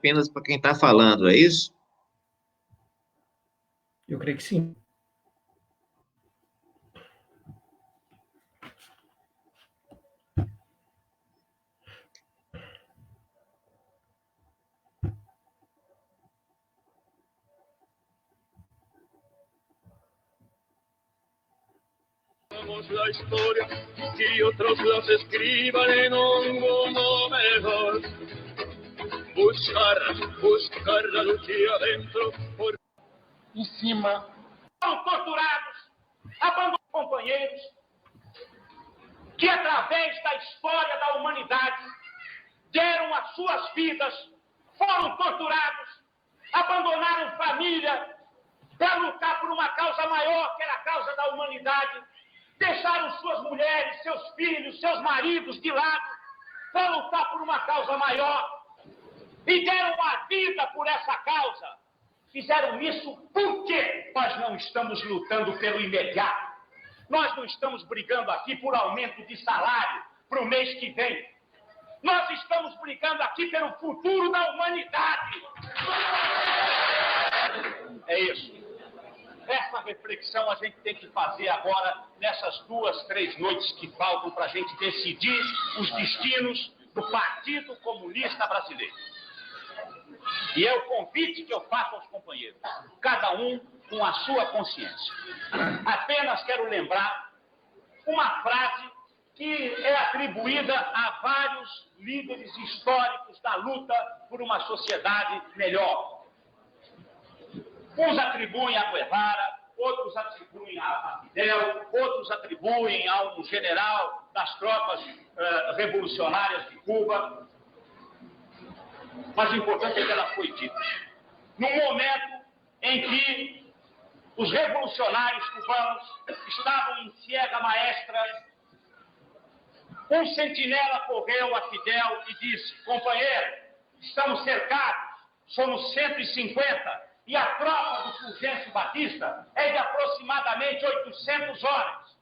apenas para quem está falando, é isso? Eu creio que sim. La historia que otros los escriban en un mundo mejor. Buscar la luz adentro. Em cima. São torturados, abandonados companheiros, que através da história da humanidade deram as suas vidas, foram torturados, abandonaram família para lutar por uma causa maior, que era a causa da humanidade. Deixaram suas mulheres, seus filhos, seus maridos de lado para lutar por uma causa maior e deram a vida por essa causa. Fizeram isso porque nós não estamos lutando pelo imediato. Nós não estamos brigando aqui por aumento de salário para o mês que vem. Nós estamos brigando aqui pelo futuro da humanidade. É isso. Essa reflexão a gente tem que fazer agora, nessas 2, 3 noites que faltam para a gente decidir os destinos do Partido Comunista Brasileiro. E é o convite que eu faço aos companheiros, cada um com a sua consciência. Apenas quero lembrar uma frase que é atribuída a vários líderes históricos da luta por uma sociedade melhor. Uns atribuem a Guevara, outros atribuem a Fidel, outros atribuem a um general das tropas revolucionárias de Cuba. Mas o importante é que ela foi dita. Num momento em que os revolucionários cubanos estavam em ciega maestra, um sentinela correu a Fidel e disse: companheiro, estamos cercados, somos 150, e a tropa do Fulgêncio Batista é de aproximadamente 800 homens.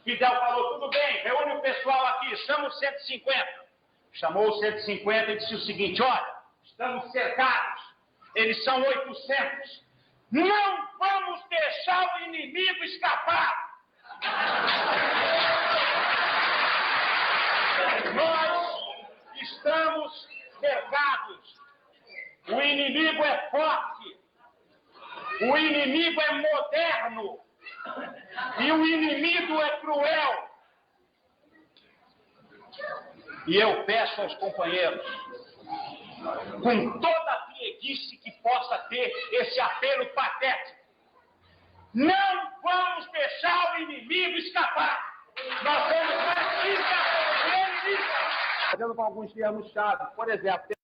Fidel falou: tudo bem, reúne o pessoal aqui, estamos 150. Chamou os 150 e disse o seguinte: olha, estamos cercados, eles são 800. Não vamos deixar o inimigo escapar. Nós estamos cercados. O inimigo é forte. O inimigo é moderno. E o inimigo é cruel. E eu peço aos companheiros, com toda a pieguice que possa ter esse apelo patético, não vamos deixar o inimigo escapar. Nós temos justiça e inimigo. Fazendo com alguns termos-chave, por exemplo,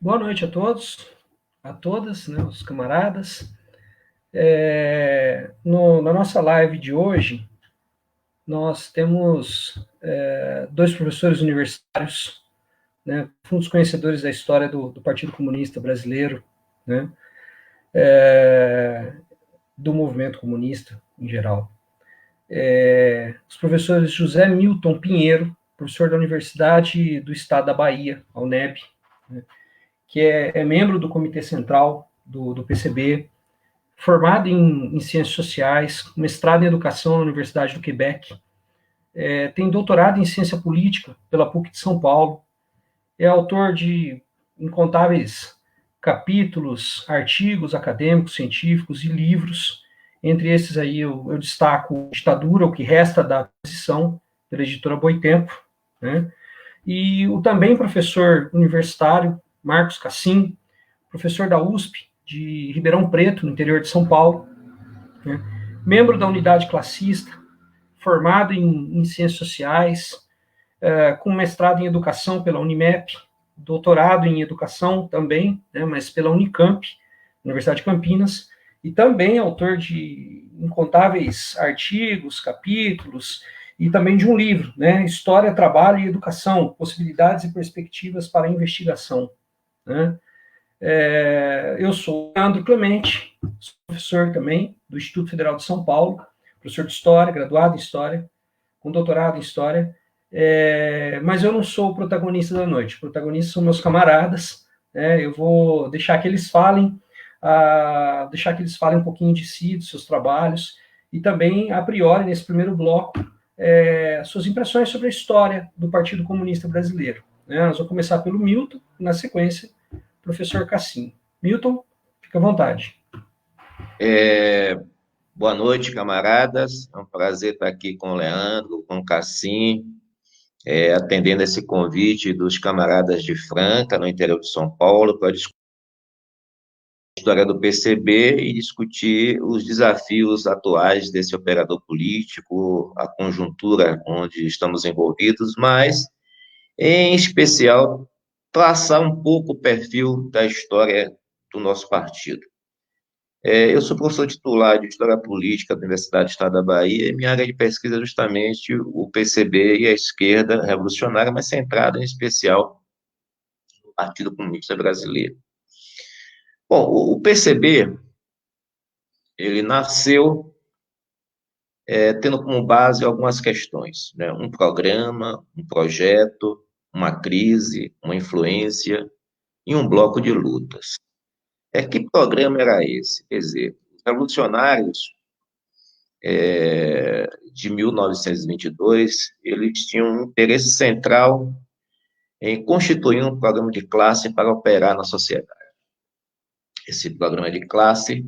Boa noite a todos, a todas, né, os camaradas. Na nossa live de hoje, nós temos 2 professores universitários, né, fundos conhecedores da história do Partido Comunista Brasileiro, né, do movimento comunista em geral. Os professores José Milton Pinheiro, professor da Universidade do Estado da Bahia, a UNEB, né, que é membro do Comitê Central do PCB, formado em Ciências Sociais, mestrado em Educação na Universidade do Quebec, tem doutorado em Ciência Política pela PUC de São Paulo, é autor de incontáveis capítulos, artigos acadêmicos, científicos e livros. Entre esses aí eu destaco Ditadura, o que resta da transição, pela editora Boitempo, né? e o também professor universitário Marcos Cassim, professor da USP de Ribeirão Preto, no interior de São Paulo, né? Membro da unidade classista, formado em ciências sociais, com mestrado em educação pela Unimep, doutorado em educação também, né, mas pela Unicamp, Universidade de Campinas, e também autor de incontáveis artigos, capítulos, e também de um livro, né, História, Trabalho e Educação, Possibilidades e Perspectivas para a Investigação. Né? Eu sou Leandro Clemente, sou professor também do Instituto Federal de São Paulo, professor de História, graduado em História, com doutorado em História, mas eu não sou o protagonista da noite. Os protagonistas são meus camaradas, né? Eu vou deixar que eles falem, um pouquinho de si, dos seus trabalhos, e também, a priori, nesse primeiro bloco, suas impressões sobre a história do Partido Comunista Brasileiro. Né? Nós vamos começar pelo Milton, e na sequência, o professor Cassim. Milton, fica à vontade. Boa noite, camaradas. É um prazer estar aqui com o Leandro, com o Cassim, atendendo esse convite dos camaradas de Franca, no interior de São Paulo, para discutir a história do PCB e discutir os desafios atuais desse operador político, a conjuntura onde estamos envolvidos, mas, em especial, traçar um pouco o perfil da história do nosso partido. Eu sou professor titular de História Política da Universidade do Estado da Bahia, e minha área de pesquisa é justamente o PCB e a esquerda revolucionária, mas centrada em especial no Partido Comunista Brasileiro. Bom, o PCB, ele nasceu tendo como base algumas questões, né? Um programa, um projeto, uma crise, uma influência e um bloco de lutas. Que programa era esse? Quer dizer, os revolucionários de 1922, eles tinham um interesse central em constituir um programa de classe para operar na sociedade. Esse programa de classe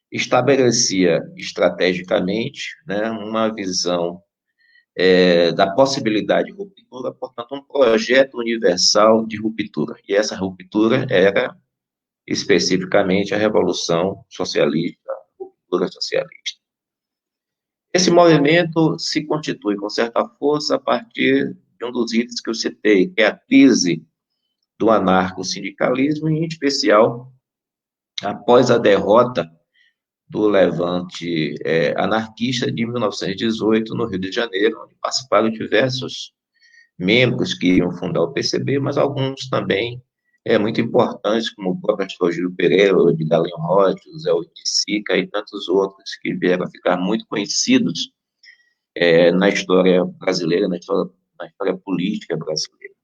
estabelecia estrategicamente, né, uma visão da possibilidade de ruptura, portanto, um projeto universal de ruptura. E essa ruptura era especificamente a Revolução Socialista, a ruptura socialista. Esse movimento se constitui com certa força a partir de um dos itens que eu citei, que é a crise do anarco-sindicalismo, e em especial após a derrota do levante anarquista de 1918 no Rio de Janeiro, onde participaram diversos membros que iam fundar o PCB, mas alguns também muito importantes, como o próprio Astor Gil Pereira, o de Galinho Rocha, José Oiticica e tantos outros que vieram a ficar muito conhecidos na história brasileira, na história política brasileira.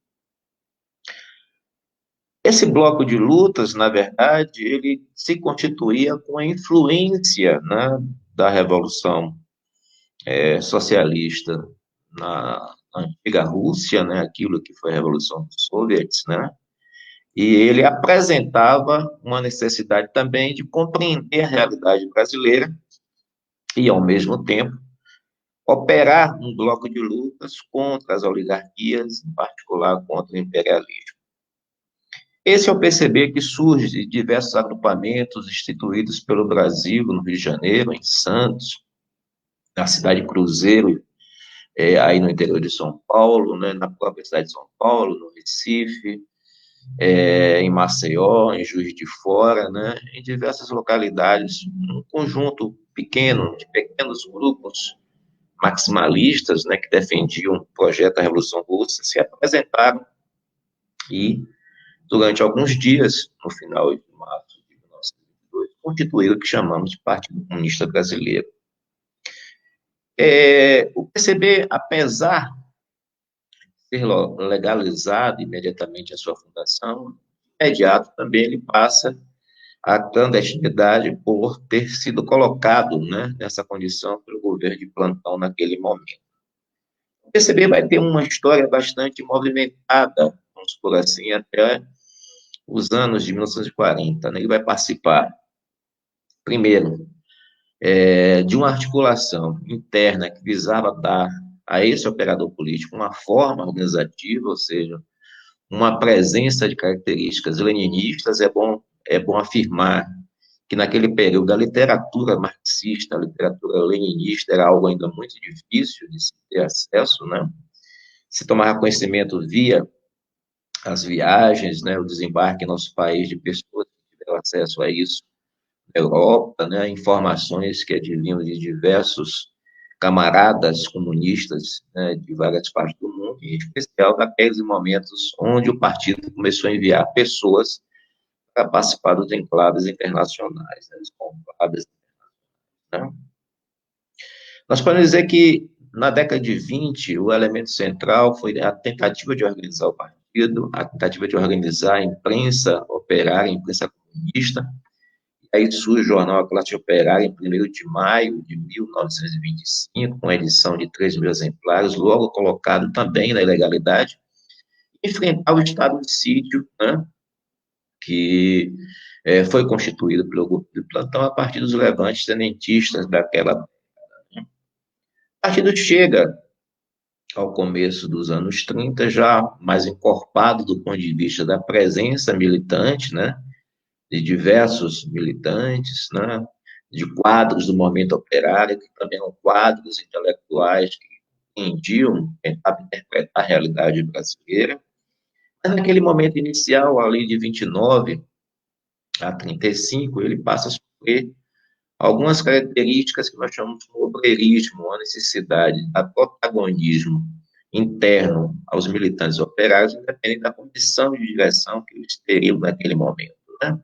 Esse bloco de lutas, na verdade, ele se constituía com a influência, né, da Revolução Socialista na antiga Rússia, né, aquilo que foi a Revolução dos Soviets, né, e ele apresentava uma necessidade também de compreender a realidade brasileira e, ao mesmo tempo, operar um bloco de lutas contra as oligarquias, em particular contra o imperialismo. Esse é o PCB que surge de diversos agrupamentos instituídos pelo Brasil, no Rio de Janeiro, em Santos, na cidade de Cruzeiro, aí no interior de São Paulo, né, na própria cidade de São Paulo, no Recife, em Maceió, em Juiz de Fora, né, em diversas localidades, um conjunto pequeno, de pequenos grupos maximalistas, né, que defendiam o projeto da Revolução Russa, se apresentaram e, durante alguns dias, no final de março de 1922, constituíram o que chamamos de Partido Comunista Brasileiro. O PCB, apesar de ser legalizado imediatamente a sua fundação, imediato também ele passa a clandestinidade por ter sido colocado, né, nessa condição pelo governo de plantão naquele momento. O PCB vai ter uma história bastante movimentada, vamos por assim, até os anos de 1940. Né? Ele vai participar, primeiro, de uma articulação interna que visava dar a esse operador político uma forma organizativa, ou seja, uma presença de características leninistas. É bom afirmar que naquele período a literatura marxista, a literatura leninista era algo ainda muito difícil de se ter acesso, né? Se tomava conhecimento via as viagens, né, o desembarque em nosso país de pessoas que tiveram acesso a isso na Europa, né, informações que advinham de diversos camaradas comunistas, né, de várias partes do mundo, em especial naqueles momentos onde o partido começou a enviar pessoas para participar dos enclaves internacionais, né, os conclaves, né. Nós podemos dizer que, na década de 20, o elemento central foi a tentativa de organizar o partido, a tentativa de organizar a imprensa operária, a imprensa comunista. Aí surge o jornal A Classe Operária, em 1º de maio de 1925, com edição de 3.000 exemplares, logo colocado também na ilegalidade, enfrentar o estado de sítio, né, que foi constituído pelo grupo de plantão a partir dos levantes tenentistas daquela. O partido chega ao começo dos anos 30, já mais encorpado do ponto de vista da presença militante, né, de diversos militantes, né, de quadros do movimento operário, que também eram quadros intelectuais que entendiam, tentavam interpretar a realidade brasileira. Mas naquele momento inicial, ali de 29 a 35, ele passa a sofrer algumas características que nós chamamos de obreirismo, a necessidade de protagonismo interno aos militantes operários, independente da condição de direção que eles teriam naquele momento, né?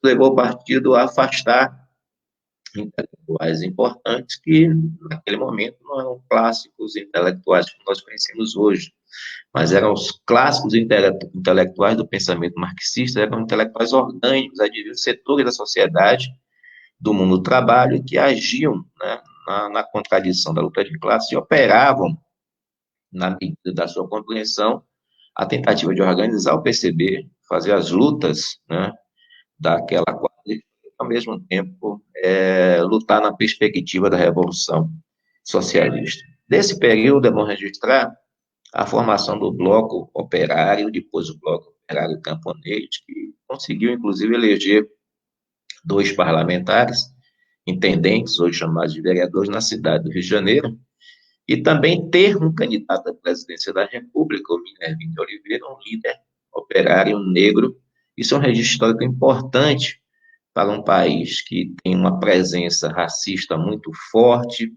Levou o partido a afastar intelectuais importantes que, naquele momento, não eram clássicos intelectuais que nós conhecemos hoje, mas eram os clássicos intelectuais do pensamento marxista, eram intelectuais orgânicos, advindos de setores da sociedade, do mundo do trabalho, que agiam, né, na contradição da luta de classe e operavam, na medida da sua compreensão, a tentativa de organizar o PCB, fazer as lutas, né, daquela quadrilha, ao mesmo tempo lutar na perspectiva da Revolução Socialista. Desse período, é bom registrar a formação do Bloco Operário, depois o Bloco Operário Camponês, que conseguiu, inclusive, eleger 2 parlamentares, intendentes, hoje chamados de vereadores, na cidade do Rio de Janeiro, e também ter um candidato à presidência da República, o Minervino de Oliveira, um líder operário negro. Isso é um registro histórico importante para um país que tem uma presença racista muito forte,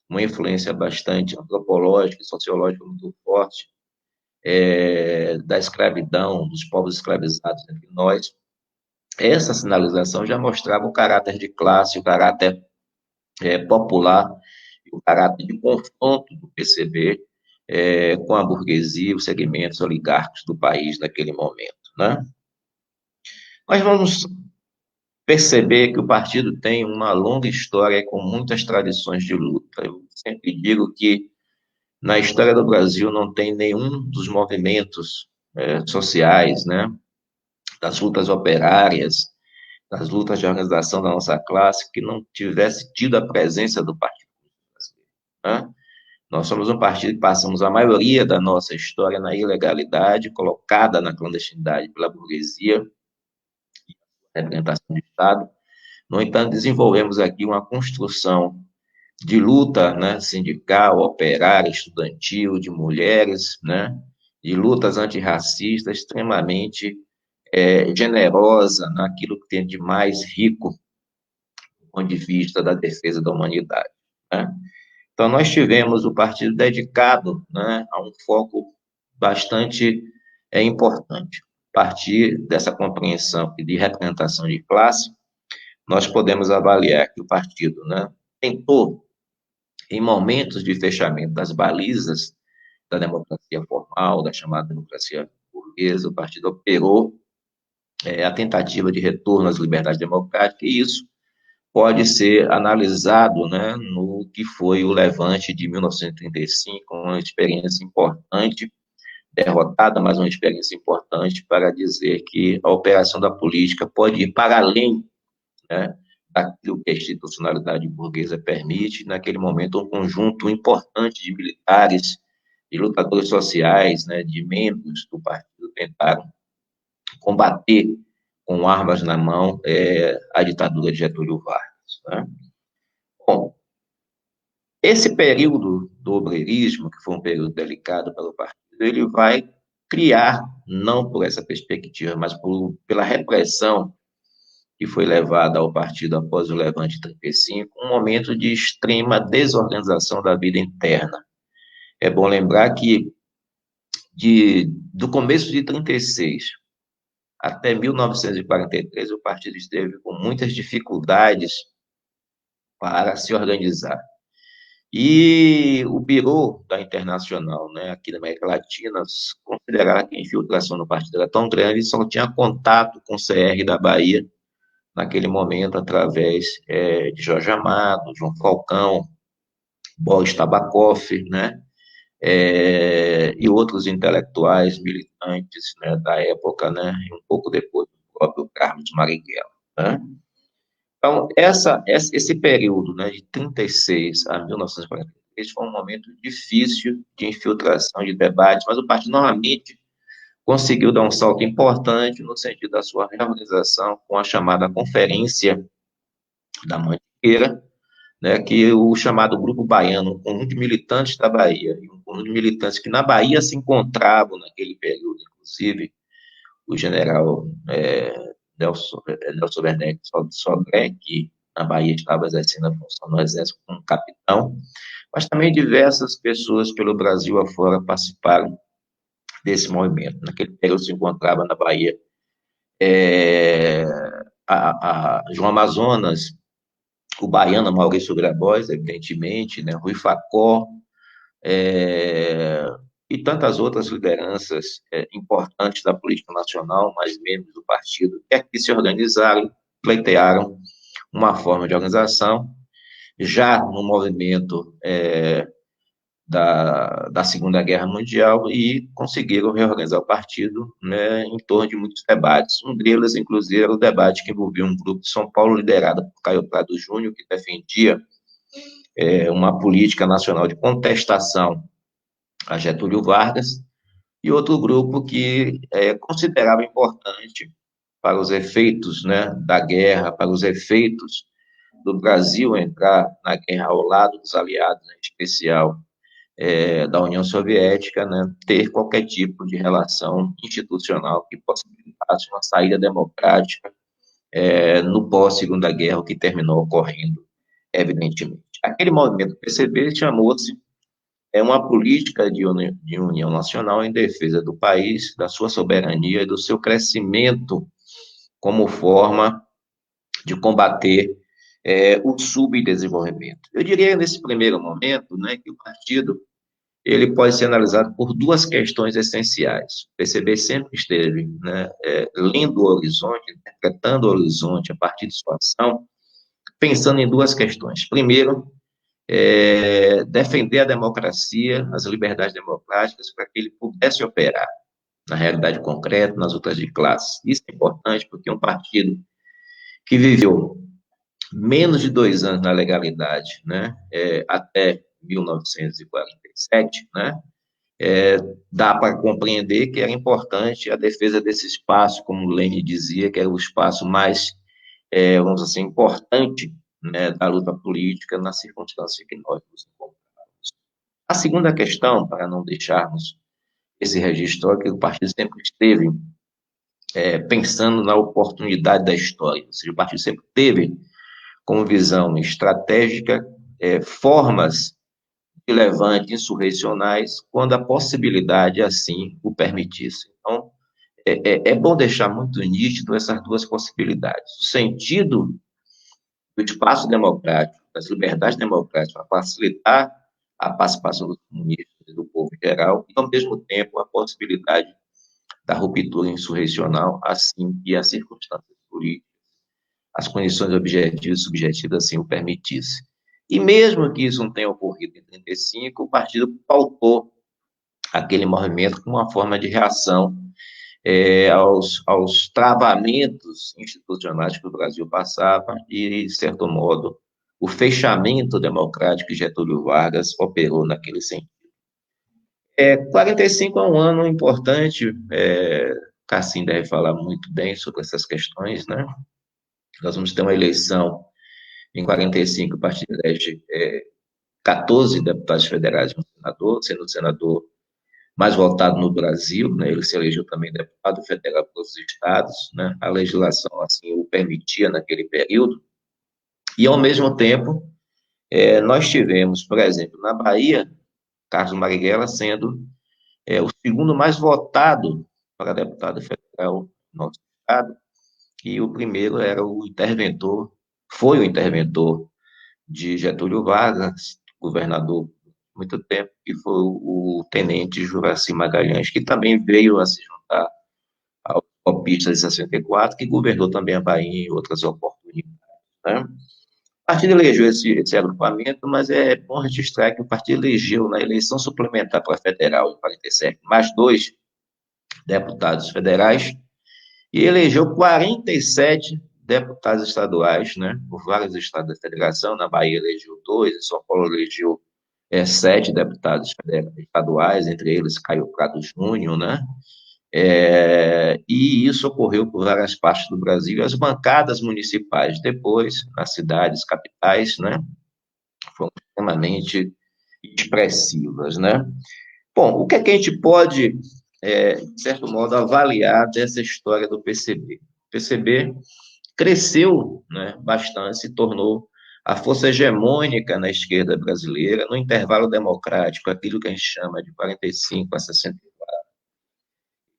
uma influência bastante antropológica e sociológica muito forte, da escravidão, dos povos escravizados entre nós. Essa sinalização já mostrava o caráter de classe, o caráter popular, o caráter de confronto do PCB com a burguesia, os segmentos oligárquicos do país naquele momento, né? Nós vamos perceber que o partido tem uma longa história com muitas tradições de luta. Eu sempre digo que na história do Brasil não tem nenhum dos movimentos sociais, né, das lutas operárias, das lutas de organização da nossa classe, que não tivesse tido a presença do Partido Brasileiro, né? Nós somos um partido que passamos a maioria da nossa história na ilegalidade, colocada na clandestinidade pela burguesia, representação do Estado. No entanto, desenvolvemos aqui uma construção de luta, né, sindical, operária, estudantil, de mulheres, né, de lutas antirracistas extremamente generosa naquilo que tem de mais rico do ponto de vista da defesa da humanidade, né? Então, nós tivemos o partido dedicado, né, a um foco bastante importante. A partir dessa compreensão e de representação de classe, nós podemos avaliar que o partido, né, tentou, em momentos de fechamento das balizas da democracia formal, da chamada democracia burguesa, o partido operou a tentativa de retorno às liberdades democráticas, e isso pode ser analisado, né, no que foi o levante de 1935, uma experiência importante, derrotada, mas uma experiência importante para dizer que a operação da política pode ir para além, né, daquilo que a institucionalidade burguesa permite. Naquele momento, um conjunto importante de militares, de lutadores sociais, né, de membros do partido tentaram combater com armas na mão a ditadura de Getúlio Vargas, né? Bom, esse período do obreirismo, que foi um período delicado para o partido, ele vai criar, não por essa perspectiva, mas pela repressão que foi levada ao partido após o Levante de 35, um momento de extrema desorganização da vida interna. É bom lembrar que do começo de 36 até 1943, o partido esteve com muitas dificuldades para se organizar. E o Birô da Internacional, né, aqui na América Latina, considerava que a infiltração no partido era tão grande, só tinha contato com o CR da Bahia, naquele momento, através de Jorge Amado, João Falcão, Boris Tabakoff, né, e outros intelectuais militantes, né, da época, né, e um pouco depois, o próprio Carlos Marighella, né. Então, esse período, né, de 36 a 1943 foi um momento difícil de infiltração, de debate, mas o partido novamente conseguiu dar um salto importante no sentido da sua reorganização com a chamada Conferência da Mantiqueira, né, que o chamado Grupo Baiano, um conjunto de militantes da Bahia, e um conjunto de militantes que na Bahia se encontravam naquele período, inclusive o general Nelson Werneck Sodré, que na Bahia estava exercendo a função no Exército como capitão, mas também diversas pessoas pelo Brasil afora participaram desse movimento. Naquele período se encontrava na Bahia João Amazonas, o baiano Maurício Grabois, evidentemente, né, Rui Facó, e tantas outras lideranças importantes da política nacional, mais membros do partido, que se organizaram, pleitearam uma forma de organização, já no movimento da Segunda Guerra Mundial, e conseguiram reorganizar o partido, né, em torno de muitos debates. Um deles, inclusive, era o debate que envolvia um grupo de São Paulo, liderado por Caio Prado Júnior, que defendia uma política nacional de contestação a Getúlio Vargas, e outro grupo que considerava importante para os efeitos, né, da guerra, para os efeitos do Brasil entrar na guerra ao lado dos aliados, em especial da União Soviética, né, ter qualquer tipo de relação institucional que possibilitasse uma saída democrática no pós-Segunda Guerra, o que terminou ocorrendo, evidentemente. Aquele movimento PCB chamou-se uma política de união nacional em defesa do país, da sua soberania e do seu crescimento como forma de combater o subdesenvolvimento. Eu diria, nesse primeiro momento, né, que o partido ele pode ser analisado por duas questões essenciais. O PCB sempre esteve, né, lendo o horizonte, interpretando o horizonte a partir de sua ação, pensando em duas questões. Primeiro, defender a democracia, as liberdades democráticas, para que ele pudesse operar na realidade concreta, nas lutas de classe. Isso é importante porque um partido que viveu menos de 2 anos na legalidade, né, até 1947, né, dá para compreender que era importante a defesa desse espaço, como Lenin dizia, que era o espaço mais, vamos dizer assim, importante, né, da luta política nas circunstâncias que nós nos encontramos. A segunda questão, para não deixarmos esse registro, que o partido sempre esteve pensando na oportunidade da história, ou seja, o partido sempre teve como visão estratégica formas de levante insurrecionais quando a possibilidade assim o permitisse. Então, é bom deixar muito nítido essas duas possibilidades. O sentido do espaço democrático, das liberdades democráticas, para facilitar a participação dos comunistas e do povo em geral, e, ao mesmo tempo, a possibilidade da ruptura insurrecional, assim que as circunstâncias políticas, as condições objetivas e subjetivas assim o permitissem. E mesmo que isso não tenha ocorrido em 1935, o partido pautou aquele movimento como uma forma de reação aos travamentos institucionais que o Brasil passava e, de certo modo, o fechamento democrático que Getúlio Vargas operou naquele sentido. 45 é um ano importante, Cassim deve falar muito bem sobre essas questões, né? Nós vamos ter uma eleição em 45, o partido elege 14 deputados federais e um senador, sendo o senador mais votado no Brasil, né? Ele se elegeu também deputado federal pelos estados, né? A legislação assim o permitia naquele período. E, ao mesmo tempo, nós tivemos, por exemplo, na Bahia, Carlos Marighella sendo o segundo mais votado para deputado federal no nosso estado, e o primeiro era foi o interventor de Getúlio Vargas, governador por muito tempo, que foi o tenente Juraci Magalhães, que também veio a se juntar aos golpistas de 64, que governou também a Bahia em outras oportunidades, né? O partido elegeu esse agrupamento, mas é bom registrar que o partido elegeu na eleição suplementar para federal em 47 mais 2 deputados federais e elegeu 47 deputados estaduais, né, por vários estados da federação. Na Bahia elegeu 2, em São Paulo elegeu 7 deputados estaduais, entre eles Caio Prado Júnior, né, e isso ocorreu por várias partes do Brasil. As bancadas municipais depois, nas cidades capitais, né, foram extremamente expressivas, né. Bom, o que é que a gente pode, de certo modo, avaliar dessa história do PCB? O PCB cresceu, né, bastante, se tornou a força hegemônica na esquerda brasileira, no intervalo democrático, aquilo que a gente chama de 45 a 64.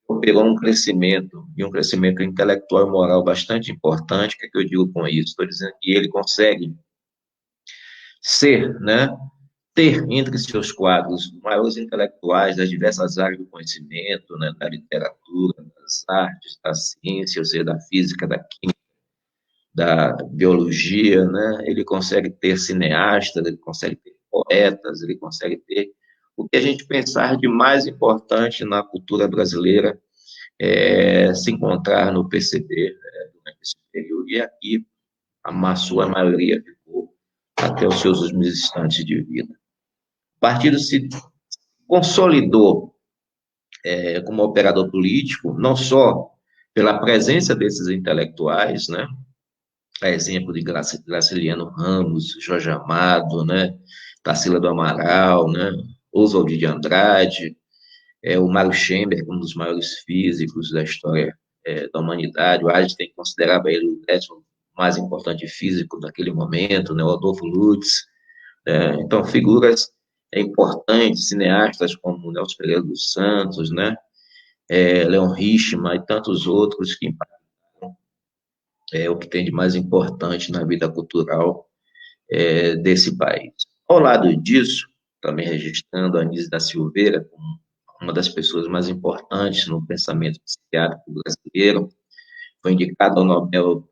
Operou um crescimento, e um crescimento intelectual e moral bastante importante. O que é que eu digo com isso? Estou dizendo que ele consegue ser, né, ter entre seus quadros maiores intelectuais das diversas áreas do conhecimento, né, da literatura, das artes, da ciência, ou seja, da física, da química, da biologia, né? Ele consegue ter cineastas, ele consegue ter poetas, ele consegue ter o que a gente pensar de mais importante na cultura brasileira se encontrar no PCB, né, durante esse período, e aqui a sua maioria ficou até os seus últimos instantes de vida. O partido se consolidou como operador político, não só pela presença desses intelectuais, né, a exemplo de Graciliano Ramos, Jorge Amado, né, Tarsila do Amaral, né, Oswald de Andrade, o Mário Schember, um dos maiores físicos da história da humanidade. O Einstein considerava ele o 10º mais importante físico daquele momento, né, o Adolfo Lutz. Então, figuras importantes, cineastas como Nelson Pereira dos Santos, né, Leon Richman e tantos outros que impactaram o que tem de mais importante na vida cultural desse país. Ao lado disso, também registrando a Anísio da Silveira como uma das pessoas mais importantes no pensamento psiquiátrico brasileiro, foi indicado ao Nobel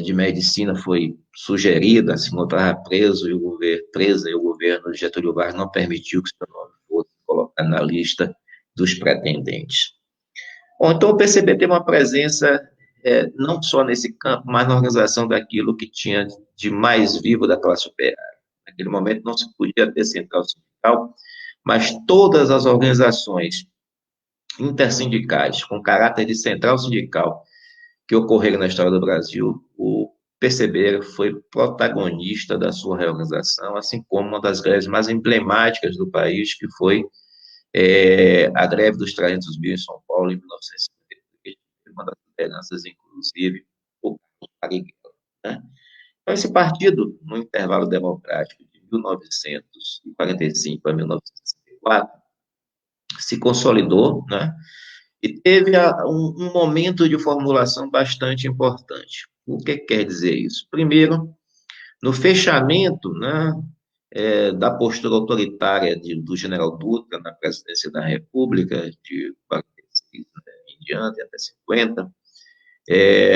de Medicina, foi sugerida, se encontrava preso e o governo de Getúlio Vargas não permitiu que seu nome fosse colocado na lista dos pretendentes. Bom, então o PCB tem uma presença não só nesse campo, mas na organização daquilo que tinha de mais vivo da classe operária. Naquele momento não se podia ter central sindical, mas todas as organizações intersindicais com caráter de central sindical que ocorreram na história do Brasil, o PCB foi protagonista da sua reorganização, assim como uma das greves mais emblemáticas do país, que foi a greve dos 300 mil em São Paulo, em 1953, uma das lideranças, inclusive, o Marighella, né? Então, esse partido, no intervalo democrático de 1945 a 1964, se consolidou, né? E teve um momento de formulação bastante importante. O que quer dizer isso? Primeiro, no fechamento, né, da postura autoritária do general Dutra na presidência da República, de 46 em diante, até 50,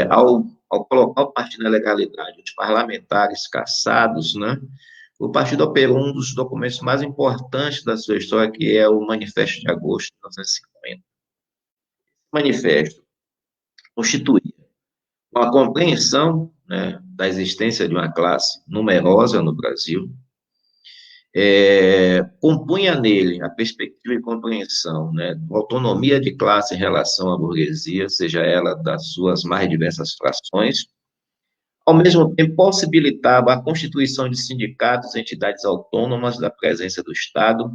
ao colocar o partido na legalidade, os parlamentares caçados, né, o partido operou um dos documentos mais importantes da sua história, que é o Manifesto de Agosto de 1950. manifesto constituía uma compreensão, né, da existência de uma classe numerosa no Brasil, compunha nele a perspectiva e compreensão, né, da autonomia de classe em relação à burguesia, seja ela das suas mais diversas frações, ao mesmo tempo possibilitava a constituição de sindicatos e entidades autônomas da presença do Estado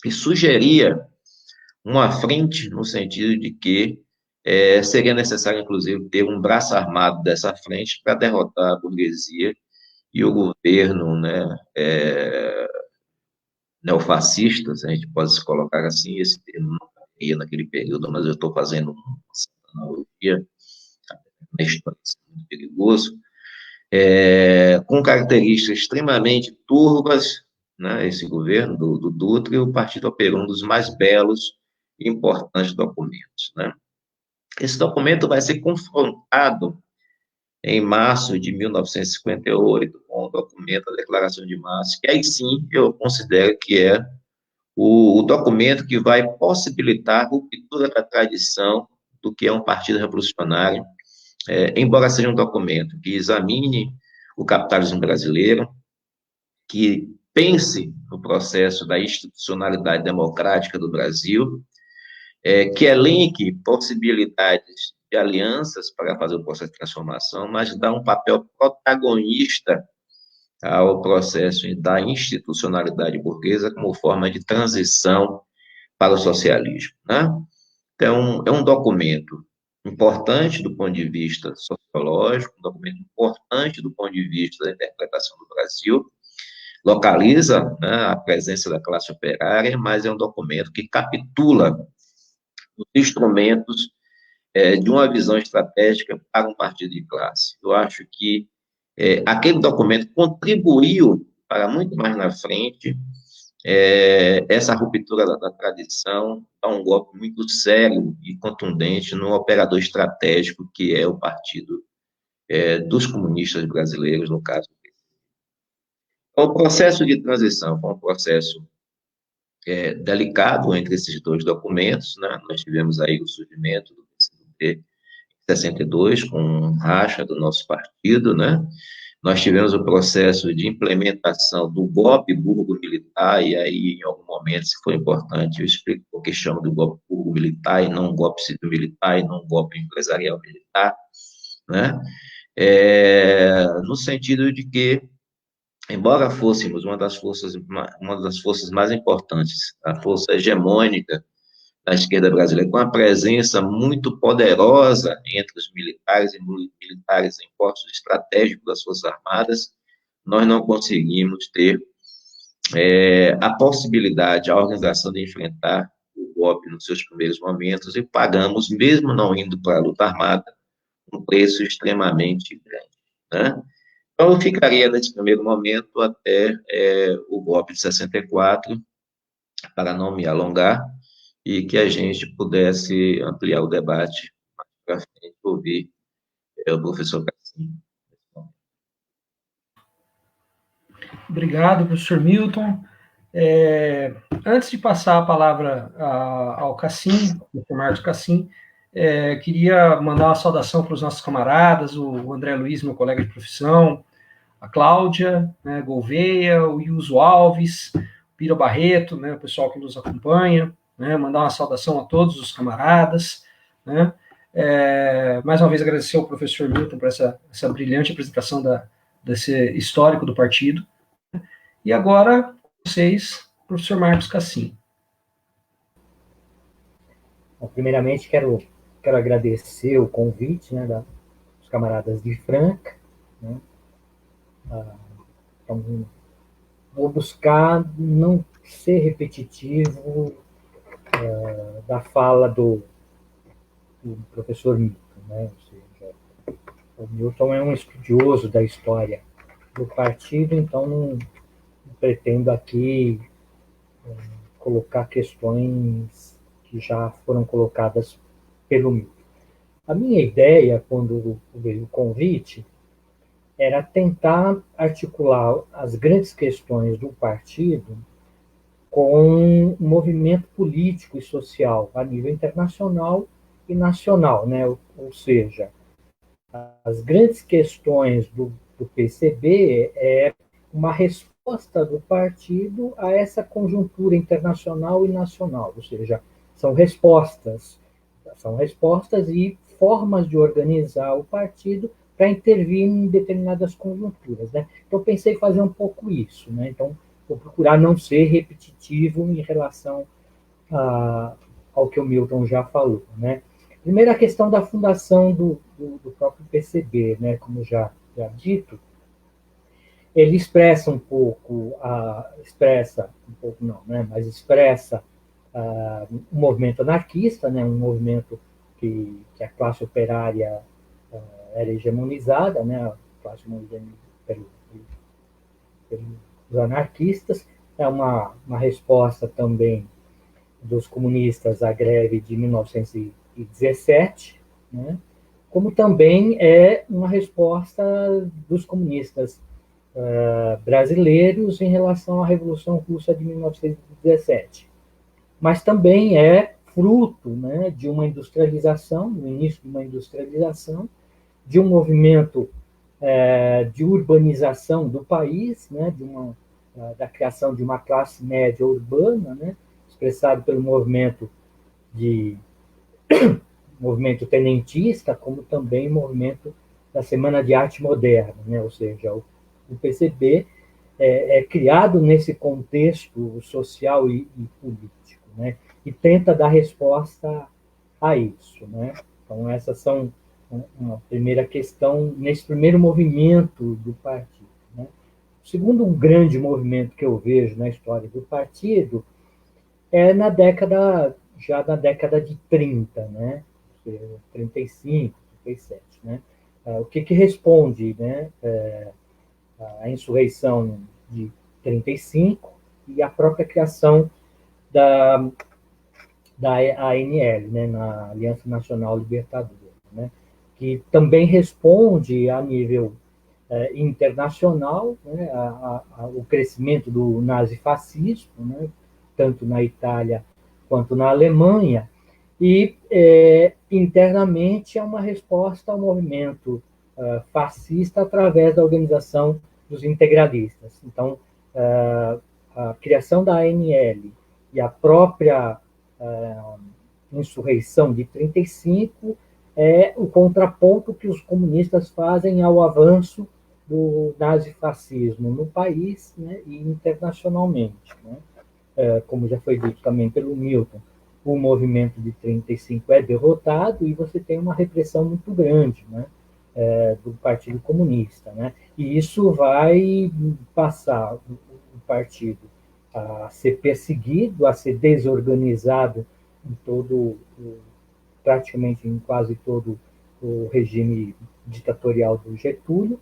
e sugeria uma frente no sentido de que seria necessário, inclusive, ter um braço armado dessa frente para derrotar a burguesia e o governo, né, neofascista, se a gente pode se colocar assim, esse termo não caberia naquele período, mas eu estou fazendo uma analogia, na história, isso é muito perigoso, com características extremamente turvas, né, esse governo do Dutra, e o partido operou um dos mais belos e importantes documentos, né. Esse documento vai ser confrontado em março de 1958 com o documento da Declaração de Março, que aí sim eu considero que é o documento que vai possibilitar a ruptura da tradição do que é um partido revolucionário, embora seja um documento que examine o capitalismo brasileiro, que pense no processo da institucionalidade democrática do Brasil, que elenque possibilidades de alianças para fazer o processo de transformação, mas dá um papel protagonista ao processo da institucionalidade burguesa como forma de transição para o socialismo, né? Então, é um documento importante do ponto de vista sociológico, um documento importante do ponto de vista da interpretação do Brasil, localiza, né, a presença da classe operária, mas é um documento que capitula os instrumentos de uma visão estratégica para um partido de classe. Eu acho que aquele documento contribuiu para muito mais na frente essa ruptura da tradição, dá um golpe muito sério e contundente no operador estratégico que é o partido dos comunistas brasileiros, no caso. Então, o processo de transição foi um processo delicado entre esses dois documentos, né? Nós tivemos aí o surgimento do PCdoB em 62, com um racha do nosso partido, né? Nós tivemos o processo de implementação do golpe burgo-militar, e aí, em algum momento, se for importante, eu explico por que chamo de golpe burgo-militar, e não golpe civil-militar, e não golpe empresarial-militar, né? No sentido de que, embora fôssemos uma das forças mais importantes, a força hegemônica da esquerda brasileira, com uma presença muito poderosa entre os militares e militares em postos estratégicos das Forças Armadas, nós não conseguimos ter a possibilidade, a organização de enfrentar o golpe nos seus primeiros momentos e pagamos, mesmo não indo para a luta armada, um preço extremamente grande, né? Então, eu ficaria nesse primeiro momento até o golpe de 64, para não me alongar, e que a gente pudesse ampliar o debate mais para frente, ouvir o professor Cassim. Obrigado, professor Milton. Antes de passar a palavra ao Cassim, professor Marcos Cassim, queria mandar uma saudação para os nossos camaradas, o André Luiz, meu colega de profissão, a Cláudia, né, Gouveia, o Ilso Alves, o Piro Barreto, né, o pessoal que nos acompanha, né, mandar uma saudação a todos os camaradas, né, mais uma vez agradecer ao professor Milton por essa brilhante apresentação desse histórico do partido. E agora, vocês, professor Marcos Cassim. Bom, primeiramente, quero agradecer o convite, né, dos camaradas de Franca, né. Então, vou buscar não ser repetitivo da fala do professor Milton, né? Ou seja, o Milton é um estudioso da história do partido, então não pretendo aqui colocar questões que já foram colocadas pelo Milton. A minha ideia, quando veio o convite, era tentar articular as grandes questões do partido com o movimento político e social a nível internacional e nacional, né? Ou seja, as grandes questões do PCB é uma resposta do partido a essa conjuntura internacional e nacional, ou seja, são respostas e formas de organizar o partido para intervir em determinadas conjunturas, né? Então, pensei em fazer um pouco isso, né? Então, vou procurar não ser repetitivo em relação ao que o Milton já falou, né? Primeiro, a questão da fundação do próprio PCB, né? Como já dito, ele expressa um pouco, expressa um movimento anarquista, né? Um movimento que a classe operária era hegemonizada, né? A classe pelos anarquistas, é uma resposta também dos comunistas à greve de 1917, né? Como também é uma resposta dos comunistas brasileiros em relação à Revolução Russa de 1917. Mas também é fruto, né, de uma industrialização, no início de uma industrialização, de um movimento de urbanização do país, né, da criação de uma classe média urbana, né, expressado pelo movimento tenentista, como também o movimento da Semana de Arte Moderna, né, ou seja, o PCB é criado nesse contexto social e político, né, e tenta dar resposta a isso, né. Então, essas são uma primeira questão nesse primeiro movimento do partido, né. O segundo grande movimento que eu vejo na história do partido é na década de 30, né? 35, 37, né? O que responde, né? A insurreição de 35 e a própria criação da ANL, né? Na Aliança Nacional Libertadora, né? Que também responde a nível internacional, né? O crescimento do nazifascismo, né? Tanto na Itália quanto na Alemanha, e internamente é uma resposta ao movimento fascista através da organização dos integralistas. Então, a criação da ANL e a própria insurreição de 35 é o contraponto que os comunistas fazem ao avanço do nazifascismo no país, né, e internacionalmente, né? Como já foi dito também pelo Milton, o movimento de 35 é derrotado e você tem uma repressão muito grande, né, do Partido Comunista, né? E isso vai passar o partido a ser perseguido, a ser desorganizado praticamente em quase todo o regime ditatorial do Getúlio,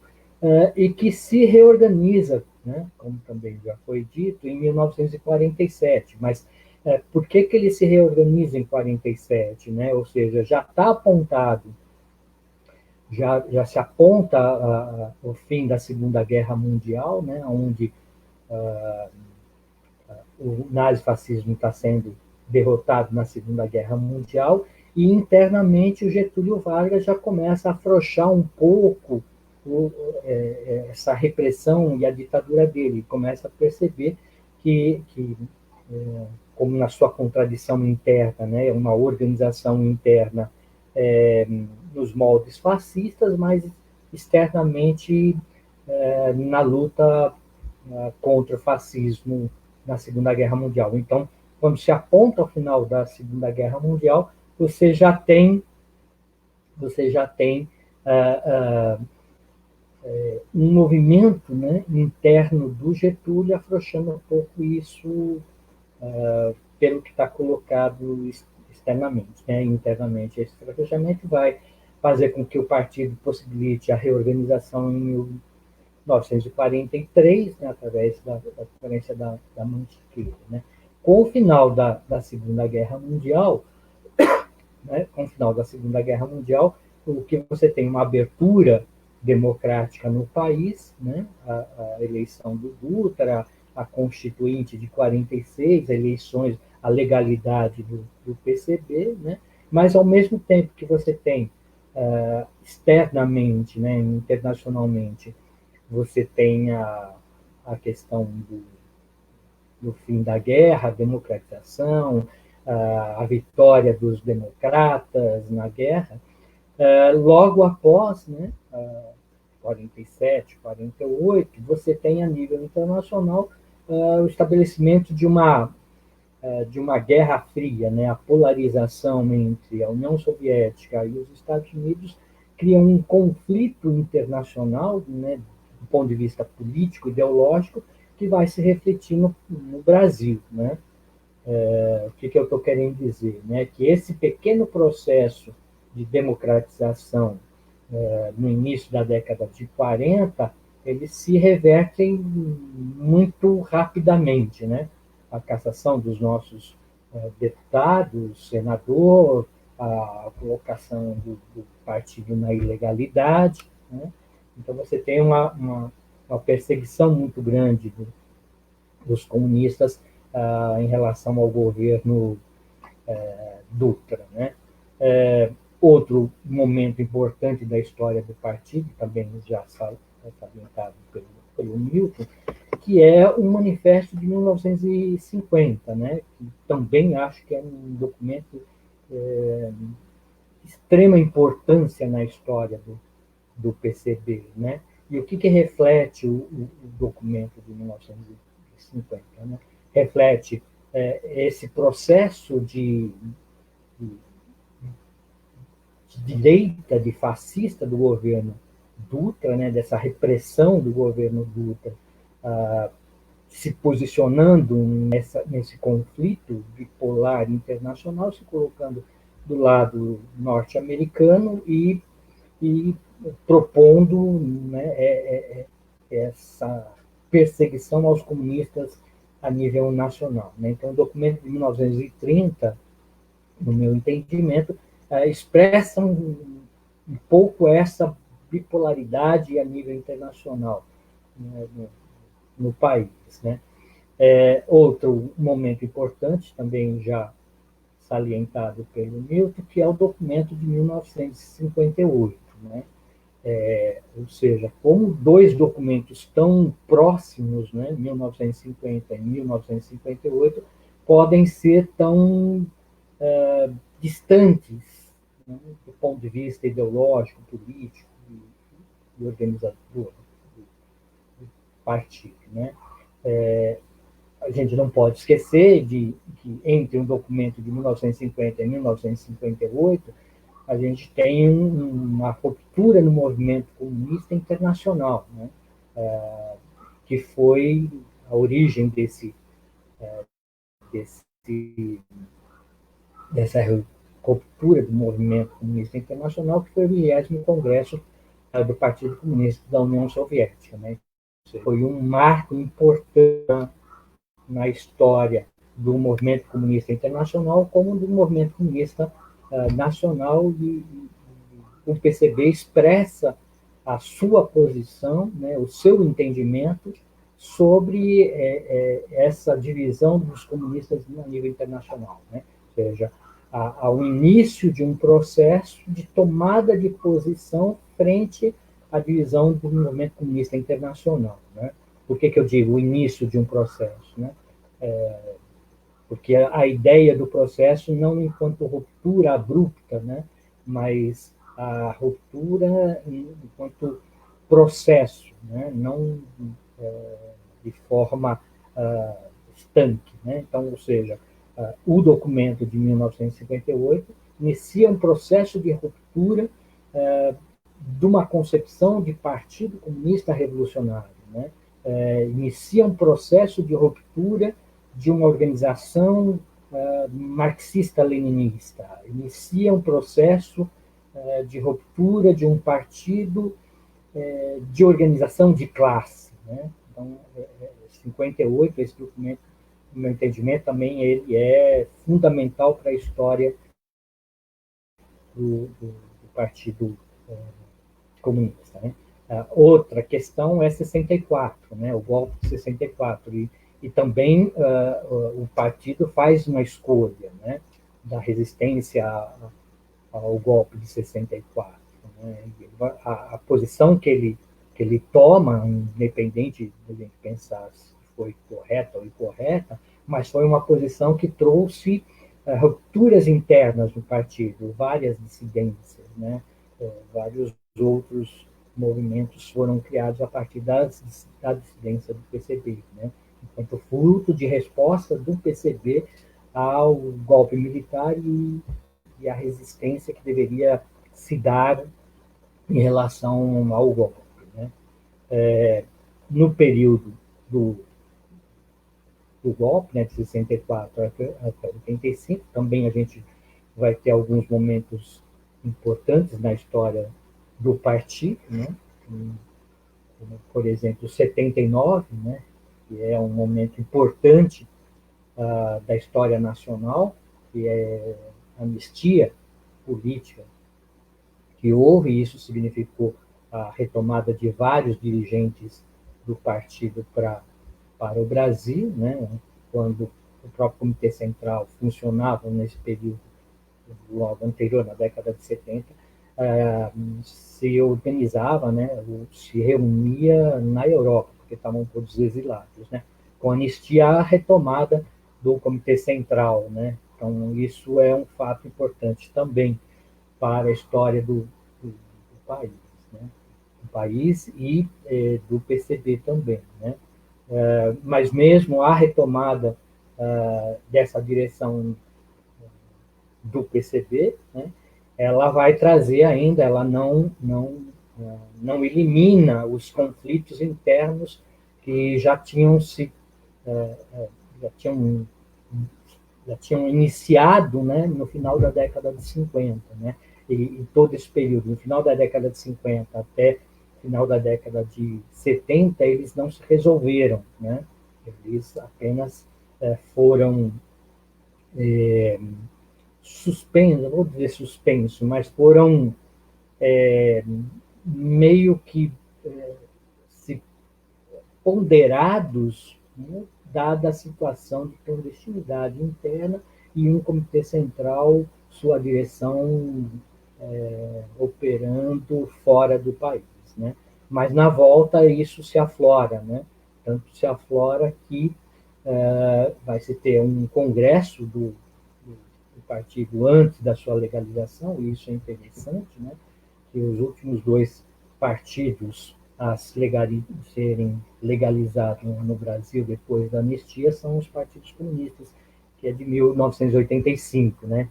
e que se reorganiza, né, como também já foi dito, em 1947. Mas por que ele se reorganiza em 47? Né? Ou seja, já está apontado, já se aponta o fim da Segunda Guerra Mundial, né, onde o nazifascismo está sendo derrotado na Segunda Guerra Mundial, e internamente o Getúlio Vargas já começa a afrouxar um pouco essa repressão e a ditadura dele, começa a perceber que como na sua contradição interna, né, uma organização interna nos moldes fascistas, mas externamente na luta contra o fascismo na Segunda Guerra Mundial. Então, quando se aponta ao final da Segunda Guerra Mundial, você já tem um movimento, né, interno do Getúlio afrouxando um pouco isso pelo que está colocado externamente, né? Internamente. Esse estrategiamento vai fazer com que o partido possibilite a reorganização em 1943, né, através da conferência da Mantiqueira, né? Com o final da Segunda Guerra Mundial, né, o que você tem uma abertura democrática no país, né, a eleição do Dutra, a Constituinte de 46, eleições, a legalidade do PCB, né, Mas, ao mesmo tempo que você tem, externamente, né, internacionalmente, você tem a questão do fim da guerra, a democratização, a vitória dos democratas na guerra, logo após, né, 47, 48, você tem a nível internacional o estabelecimento de uma guerra fria, né, a polarização entre a União Soviética e os Estados Unidos cria um conflito internacional, né, do ponto de vista político, ideológico, que vai se refletir no Brasil, né? O que eu estou querendo dizer? Né? Que esse pequeno processo de democratização no início da década de 40, eles se revertem muito rapidamente, né? A cassação dos nossos deputados, senador, a colocação do partido na ilegalidade, né? Então você tem uma perseguição muito grande dos comunistas em relação ao governo Dutra, né? Outro momento importante da história do partido, também já salientado pelo Milton, que é o Manifesto de 1950, né? Que também acho que é um documento de extrema importância na história do PCB, né? E o que reflete o documento de 1950, né? Reflete esse processo de direita, de fascista do governo Dutra, né? Dessa repressão do governo Dutra, se posicionando nesse conflito bipolar internacional, se colocando do lado norte-americano e propondo, né, essa perseguição aos comunistas a nível nacional, né? Então, o documento de 1930, no meu entendimento, expressa um pouco essa bipolaridade a nível internacional, né, no país, né? Outro momento importante, também já salientado pelo Milton, que é o documento de 1958, né? Ou seja, como dois documentos tão próximos, né, 1950 e 1958, podem ser tão distantes, né, do ponto de vista ideológico, político e organizador do partido, né? A gente não pode esquecer que entre um documento de 1950 e 1958, a gente tem uma ruptura no movimento comunista internacional, né? Que foi a origem dessa ruptura do movimento comunista internacional, que foi o 20º Congresso do Partido Comunista da União Soviética, né? Foi um marco importante na história do movimento comunista internacional, como do movimento comunista nacional, e o PCB expressa a sua posição, né, o seu entendimento sobre essa divisão dos comunistas a nível internacional, né? Ou seja, ao início de um processo de tomada de posição frente à divisão do movimento comunista internacional, né? Por que eu digo o início de um processo, né? Porque a ideia do processo não enquanto ruptura abrupta, né? Mas a ruptura enquanto processo, né? Não de forma estanque, né? Então, ou seja, o documento de 1958 inicia um processo de ruptura de uma concepção de Partido Comunista Revolucionário, né? Inicia um processo de ruptura de uma organização marxista-leninista, inicia um processo de ruptura de um partido de organização de classe, né? Então, 58, esse documento, no meu entendimento, também ele é fundamental para a história do Partido Comunista, né? Outra questão é 64, né? O golpe de 64, e também o partido faz uma escolha, né, da resistência ao golpe de 64. Né? A posição que ele toma, independente de a gente pensar se foi correta ou incorreta, mas foi uma posição que trouxe rupturas internas no partido, várias dissidências, né? Vários outros movimentos foram criados a partir da dissidência do PCB, né? Enquanto fruto de resposta do PCB ao golpe militar e a resistência que deveria se dar em relação ao golpe, né? No período do golpe, né, de 64 até 85, também a gente vai ter alguns momentos importantes na história do partido, né? Como, por exemplo, 79, né, que é um momento importante da história nacional, que é a anistia política que houve, e isso significou a retomada de vários dirigentes do partido para o Brasil, né, quando o próprio Comitê Central funcionava nesse período logo anterior, na década de 70, se organizava, né, se reunia na Europa, porque estavam todos exilados, né, com anistia à retomada do Comitê Central, né. Então, isso é um fato importante também para a história do país, né, do país e do PCB também, né. Mas mesmo a retomada dessa direção do PCB, né, ela vai trazer ainda, ela não elimina os conflitos internos que já tinham já tinham iniciado, né, no final da década de 50, né, e todo esse período, no final da década de 50 até final da década de 70, eles não se resolveram, né, eles apenas foram suspensos, não vou dizer suspenso, mas foram meio que se ponderados, né, dada a situação de clandestinidade interna e um comitê central, sua direção operando fora do país, né? Mas na volta isso se aflora, né? Tanto se aflora que vai se ter um congresso do partido antes da sua legalização, e isso é interessante, né? Que os últimos dois partidos a serem legalizados no Brasil depois da anistia são os partidos comunistas, que é de 1985, né?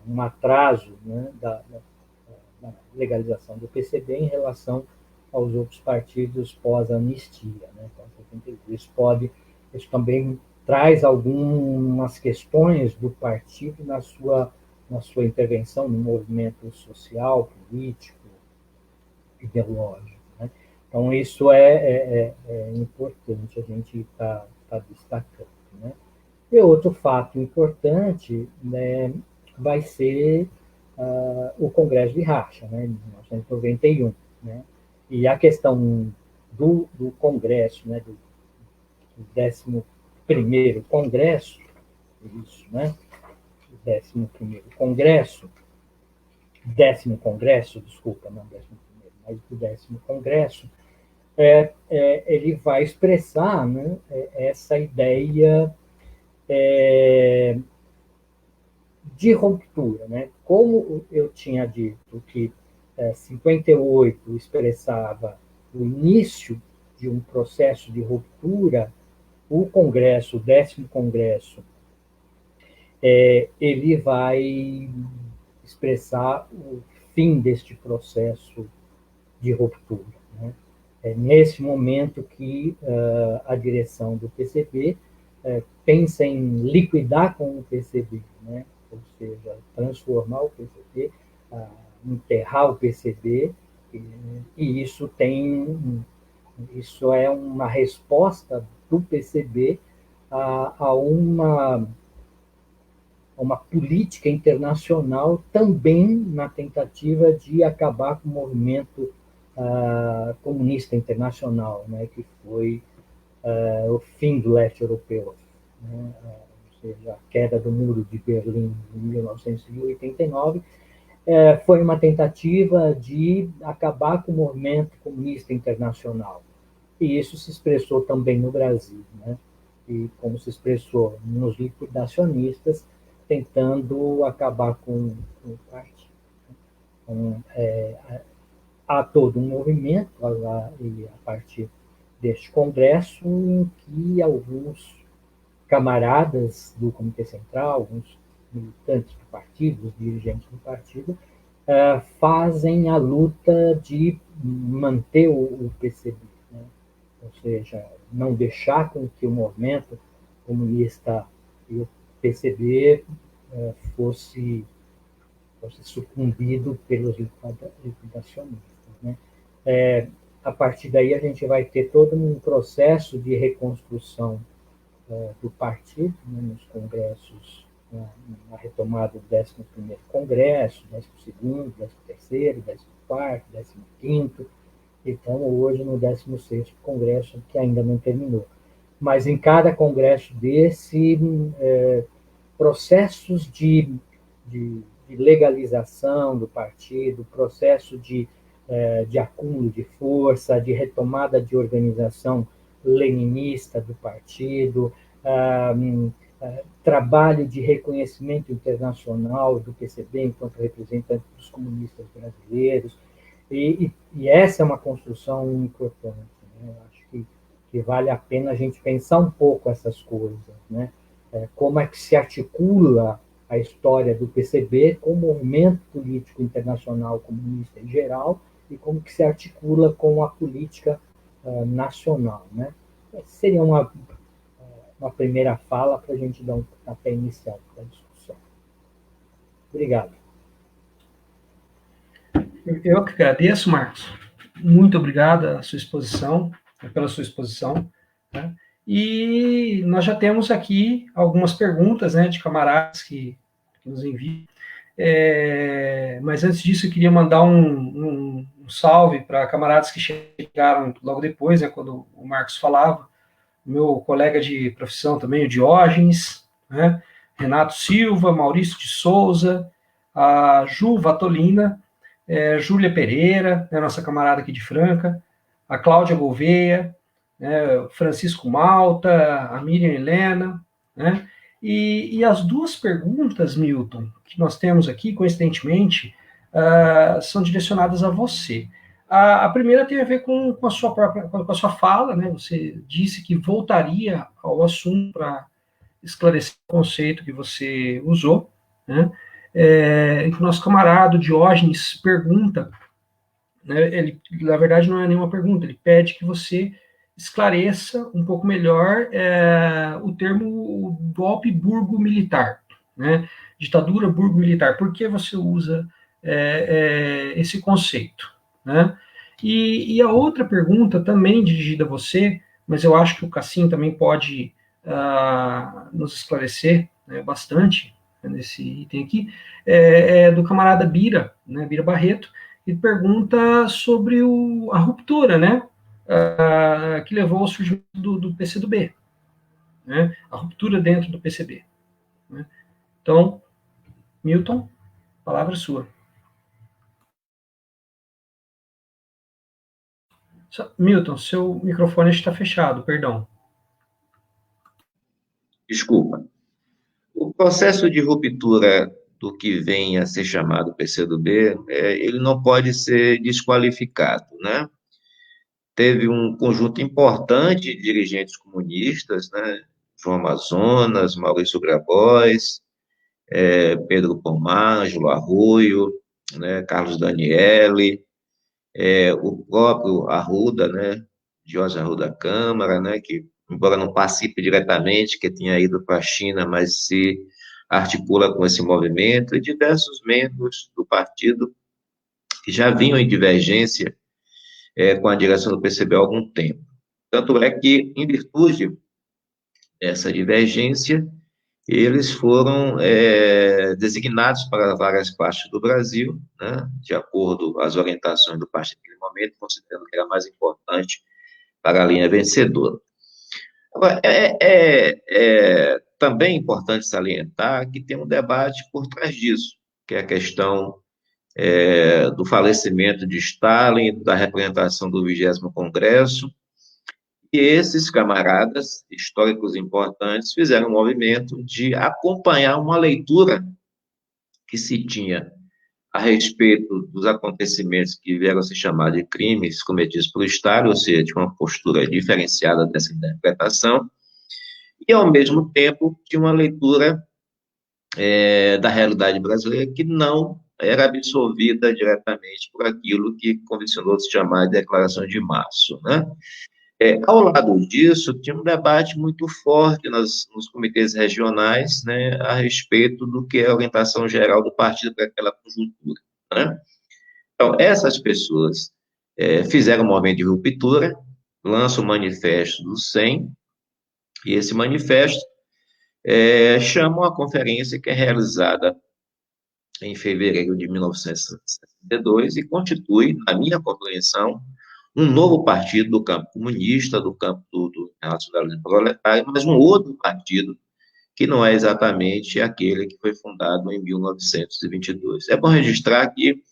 Um atraso, né, da legalização do PCB em relação aos outros partidos pós-anistia, né? Isso também traz algumas questões do partido na sua intervenção no movimento social, político, ideológico, né? Então, isso é importante a gente tá destacando, né? E outro fato importante, né, vai ser o Congresso de Racha, né, em 1991. Né? E a questão do Congresso, né, do 11º Congresso, isso, né, o 11º Congresso, 10º Congresso, desculpa, não 11º, mas o 10º Congresso, ele vai expressar, né, essa ideia de ruptura, né? Como eu tinha dito que 58 expressava o início de um processo de ruptura, o Congresso, o 10º Congresso, ele vai expressar o fim deste processo de ruptura, né? É nesse momento que a direção do PCB pensa em liquidar com o PCB, né? Ou seja, transformar o PCB, enterrar o PCB, e isso é uma resposta do PCB a uma política internacional também na tentativa de acabar com o movimento comunista internacional, né, que foi o fim do leste europeu, né, ou seja, a queda do muro de Berlim em 1989, foi uma tentativa de acabar com o movimento comunista internacional. E isso se expressou também no Brasil, né? E como se expressou nos liquidacionistas, tentando acabar com o partido. Então, há todo um movimento a partir deste congresso em que alguns camaradas do Comitê Central, alguns militantes do partido, os dirigentes do partido, fazem a luta de manter o PCB, né? Ou seja, não deixar com que o movimento comunista e o PCB fosse sucumbido pelos liquidacionistas, né? A partir daí, a gente vai ter todo um processo de reconstrução do partido, né, nos congressos, na retomada do 11º Congresso, 12º, 13º, 14º, 15º, e estamos hoje no 16º Congresso, que ainda não terminou. Mas em cada congresso desse, processos de legalização do partido, processo de acúmulo de força, de retomada de organização leninista do partido, trabalho de reconhecimento internacional do PCB enquanto representante dos comunistas brasileiros, e essa é uma construção importante, né? Eu acho que vale a pena a gente pensar um pouco essas coisas, né? Como é que se articula a história do PCB com o movimento político internacional comunista em geral e como que se articula com a política nacional, né? Seria uma primeira fala para a gente dar um pontapé inicial para a discussão. Obrigado. Eu que agradeço, Marcos. Muito obrigado pela sua exposição. Né? E nós já temos aqui algumas perguntas, né, de camaradas que nos enviam. Mas antes disso, eu queria mandar um salve para camaradas que chegaram logo depois, né, quando o Marcos falava. Meu colega de profissão também, o Diógenes, né, Renato Silva, Maurício de Souza, a Ju Vatolina, Júlia Pereira, né, nossa camarada aqui de Franca, a Cláudia Gouveia, né, Francisco Malta, a Miriam Helena, né, e as duas perguntas, Milton, que nós temos aqui, coincidentemente, são direcionadas a você. A primeira tem a ver com a sua fala, né? Você disse que voltaria ao assunto para esclarecer o conceito que você usou, né? Que o nosso camarada Diógenes pergunta, né? Ele, na verdade, não é nenhuma pergunta, ele pede que você esclareça um pouco melhor o termo golpe burgo-militar, né? Ditadura burgo-militar. Por que você usa esse conceito? Né? E a outra pergunta, também dirigida a você, mas eu acho que o Cassim também pode nos esclarecer, né, bastante, né, nesse item aqui, do camarada Bira, né, Bira Barreto, e pergunta sobre a ruptura, né, que levou ao surgimento do PCdoB, né, a ruptura dentro do PCB. Né? Então, Milton, palavra sua. Milton, seu microfone está fechado, perdão. Desculpa. O processo de ruptura do que vem a ser chamado PCdoB, ele não pode ser desqualificado, né? Teve um conjunto importante de dirigentes comunistas, né? João Amazonas, Maurício Grabois, Pedro Pomar, Ângelo Arroio, né? Carlos Daniele, o próprio Arruda, né? Jorge Arruda Câmara, né? Que, embora não participe diretamente, que tinha ido para a China, mas se articula com esse movimento, e diversos membros do partido que já vinham em divergência com a direção do PCB há algum tempo. Tanto é que, em virtude dessa divergência, eles foram designados para várias partes do Brasil, né, de acordo com as orientações do partido naquele momento, considerando que era mais importante para a linha vencedora. Agora, também importante salientar que tem um debate por trás disso, que é a questão do falecimento de Stalin, da representação do 20º Congresso, e esses camaradas históricos importantes fizeram um movimento de acompanhar uma leitura que se tinha a respeito dos acontecimentos que vieram a se chamar de crimes cometidos por Stalin, ou seja, de uma postura diferenciada dessa interpretação, e, ao mesmo tempo, de uma leitura da realidade brasileira que não era absorvida diretamente por aquilo que convencionou se chamar de Declaração de Março, né? Ao lado disso, tinha um debate muito forte nos comitês regionais, né, a respeito do que é a orientação geral do partido para aquela conjuntura, né? Então, essas pessoas fizeram um movimento de ruptura, lançam o manifesto do 100, e esse manifesto chama uma conferência que é realizada em fevereiro de 1962 e constitui, na minha compreensão, um novo partido do campo comunista, do campo do nacionalismo proletário, mas um outro partido que não é exatamente aquele que foi fundado em 1922. É bom registrar que,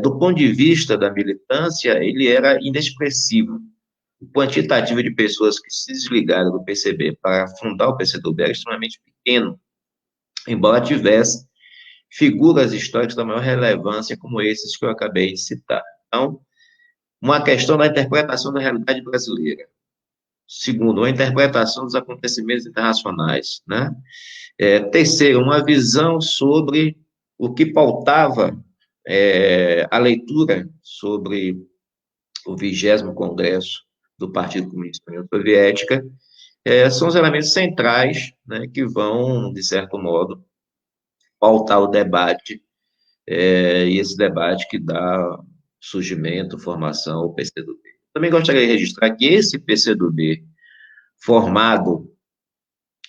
do ponto de vista da militância, ele era inexpressivo. O quantitativo de pessoas que se desligaram do PCB para fundar o PCdoB era extremamente pequeno, embora tivesse figuras históricas da maior relevância, como esses que eu acabei de citar. Então, uma questão da interpretação da realidade brasileira. Segundo, uma interpretação dos acontecimentos internacionais, né? Terceiro, uma visão sobre o que pautava a leitura sobre o 20º Congresso do Partido Comunista da União Soviética, são os elementos centrais, né, que vão, de certo modo, pautar o debate, e esse debate que dá surgimento, formação ao PCdoB. Também gostaria de registrar que esse PCdoB, formado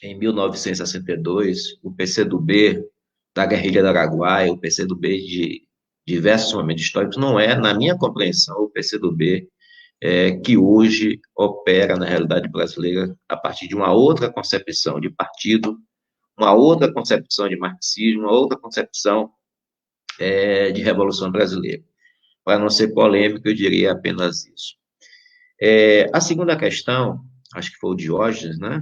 em 1962, o PCdoB da guerrilha do Araguaia, o PCdoB de diversos momentos históricos, não é, na minha compreensão, o PCdoB que hoje opera na realidade brasileira a partir de uma outra concepção de partido, uma outra concepção de marxismo, uma outra concepção de Revolução Brasileira. Para não ser polêmico, eu diria apenas isso. A segunda questão, acho que foi o Diógenes, né?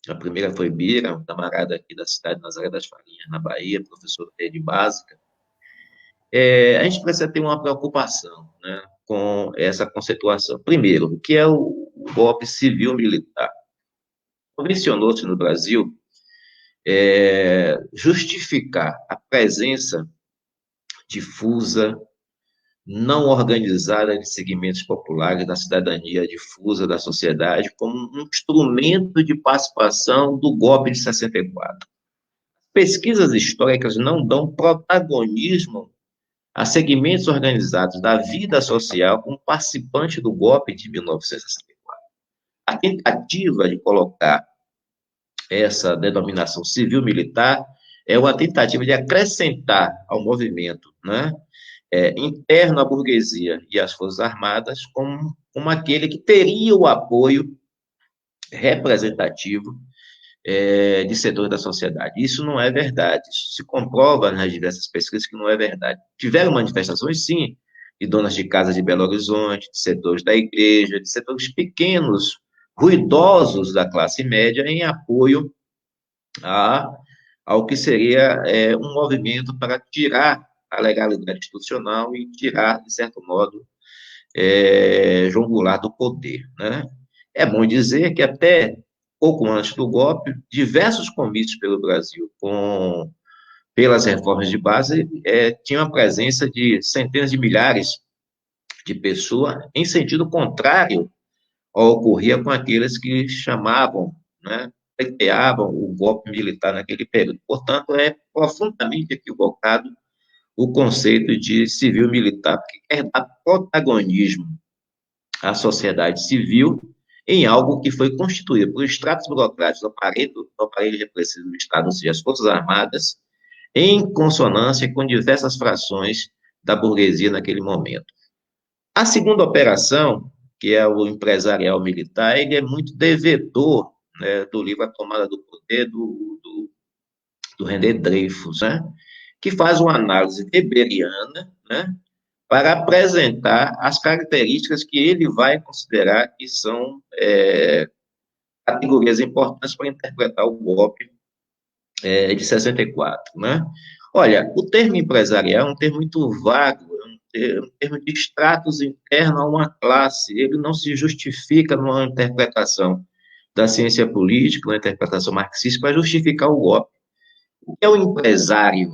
A primeira foi Bira, um camarada aqui da cidade de Nazaré das Farinhas, na Bahia, professor de básica. A gente precisa ter uma preocupação, né, com essa conceituação. Primeiro, o que é o golpe civil-militar? Convencionou-se no Brasil justificar a presença difusa, não organizada de segmentos populares da cidadania difusa da sociedade como um instrumento de participação do golpe de 64. Pesquisas históricas não dão protagonismo a segmentos organizados da vida social como participante do golpe de 1964. A tentativa de colocar essa denominação civil-militar é uma tentativa de acrescentar ao movimento, né, interno à burguesia e às Forças Armadas como aquele que teria o apoio representativo de setores da sociedade. Isso não é verdade. Isso se comprova nas diversas pesquisas que não é verdade. Tiveram manifestações, sim, de donas de casas de Belo Horizonte, de setores da igreja, de setores pequenos, ruidosos da classe média, em apoio ao que seria um movimento para tirar a legalidade institucional e tirar, de certo modo, João Goulart do poder, né? É bom dizer que até pouco antes do golpe, diversos comícios pelo Brasil, pelas reformas de base, tinham a presença de centenas de milhares de pessoas em sentido contrário ao que ocorria com aqueles que chamavam, né, pleiteavam o golpe militar naquele período. Portanto, é profundamente equivocado o conceito de civil-militar, porque quer dar protagonismo à sociedade civil em algo que foi constituído por estratos burocráticos do aparelho repressivo do Estado, ou seja, as Forças Armadas, em consonância com diversas frações da burguesia naquele momento. A segunda operação, que é o empresarial militar, ele é muito devedor, né, do livro A Tomada do Poder, do René Dreyfus, né? que faz uma análise weberiana, né, para apresentar as características que ele vai considerar que são categorias importantes para interpretar o golpe de 64, né? Olha, o termo empresarial é um termo muito vago, é um termo de status interno a uma classe, ele não se justifica numa interpretação da ciência política, uma interpretação marxista, para justificar o golpe. O que é o empresário?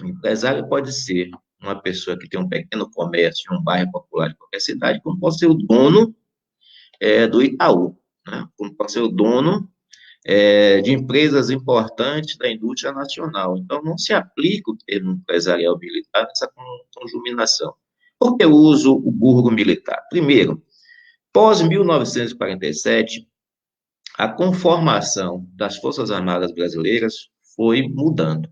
O empresário pode ser uma pessoa que tem um pequeno comércio em um bairro popular de qualquer cidade, como pode ser o dono do Itaú, né? Como pode ser o dono de empresas importantes da indústria nacional. Então, não se aplica o termo empresarial militar nessa conjuminação. Por que eu uso o burgo militar? Primeiro, pós 1947, a conformação das Forças Armadas brasileiras foi mudando.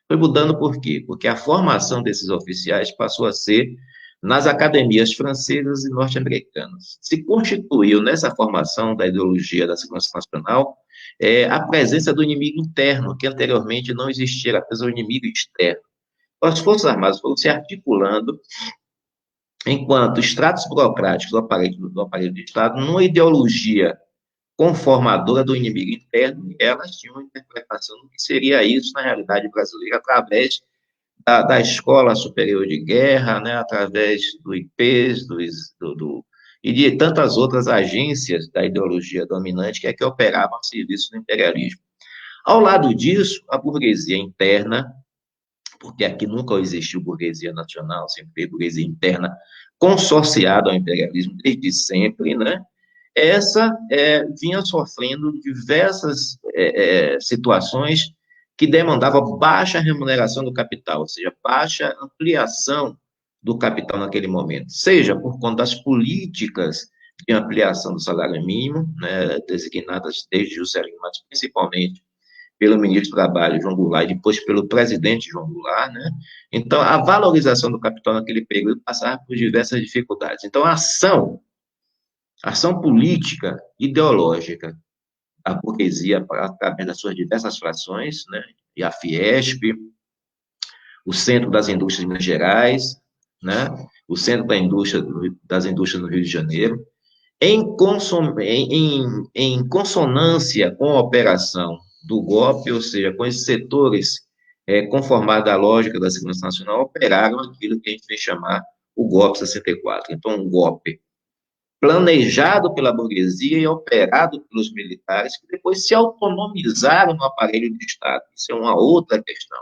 Foi mudando por quê? Porque a formação desses oficiais passou a ser nas academias francesas e norte-americanas. Se constituiu nessa formação da ideologia da segurança nacional a presença do inimigo interno, que anteriormente não existia, apenas o inimigo externo. As Forças Armadas foram se articulando enquanto estratos burocráticos do aparelho de Estado, numa ideologia conformadora do inimigo interno, e elas tinham uma interpretação do que seria isso na realidade brasileira, através da Escola Superior de Guerra, né, através do IPES, e de tantas outras agências da ideologia dominante que operavam a serviço do imperialismo. Ao lado disso, a burguesia interna, porque aqui nunca existiu burguesia nacional, sempre foi burguesia interna consorciada ao imperialismo desde sempre, né? Essa vinha sofrendo diversas situações que demandavam baixa remuneração do capital, ou seja, baixa ampliação do capital naquele momento, seja por conta das políticas de ampliação do salário mínimo, né, designadas desde Juscelino, mas principalmente pelo ministro do Trabalho, João Goulart, e depois pelo presidente João Goulart, né? Então, a valorização do capital naquele período passava por diversas dificuldades. Então, a ação política, ideológica, a burguesia, através das suas diversas frações, né? E a Fiesp, o Centro das Indústrias de Minas Gerais, né? O Centro das Indústrias no Rio de Janeiro, em consonância com a operação do golpe, ou seja, com esses setores conformados à lógica da segurança nacional, operaram aquilo que a gente vem chamar o golpe 64. Então, um golpe planejado pela burguesia e operado pelos militares, que depois se autonomizaram no aparelho de Estado. Isso é uma outra questão.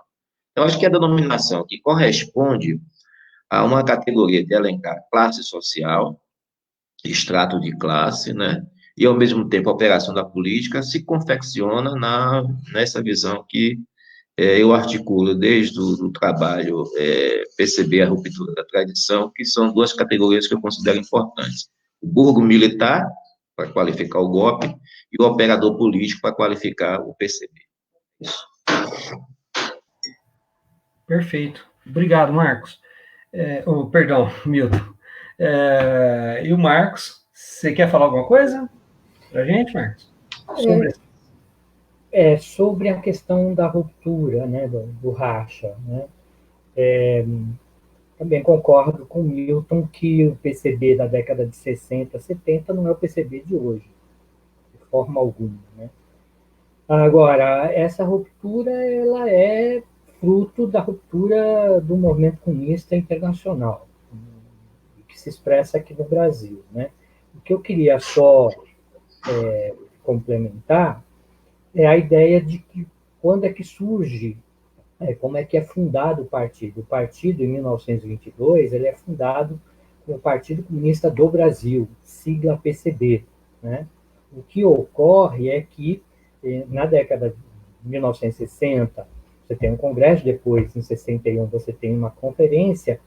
Então, acho que a denominação que corresponde a uma categoria de elencar classe social, extrato de classe, né? E, ao mesmo tempo, a operação da política se confecciona nessa visão que eu articulo desde o trabalho perceber a ruptura da tradição, que são duas categorias que eu considero importantes. O burgo militar, para qualificar o golpe, e o operador político, para qualificar o PCB. Isso. Perfeito. Obrigado, Marcos. Perdão, Milton. E o Marcos, você quer falar alguma coisa para a gente, Marcos? Sobre a questão da ruptura, né, do racha, né? Também concordo com o Milton que o PCB da década de 60, 70 não é o PCB de hoje, de forma alguma, né? Agora, essa ruptura ela é fruto da ruptura do movimento comunista internacional, que se expressa aqui no Brasil, né? O que eu queria só complementar é a ideia de que quando é que surge, como é que é fundado o partido. O partido, em 1922, ele é fundado como o Partido Comunista do Brasil, sigla PCB, né? O que ocorre é que, na década de 1960, você tem um congresso, depois, em 61, você tem uma conferência,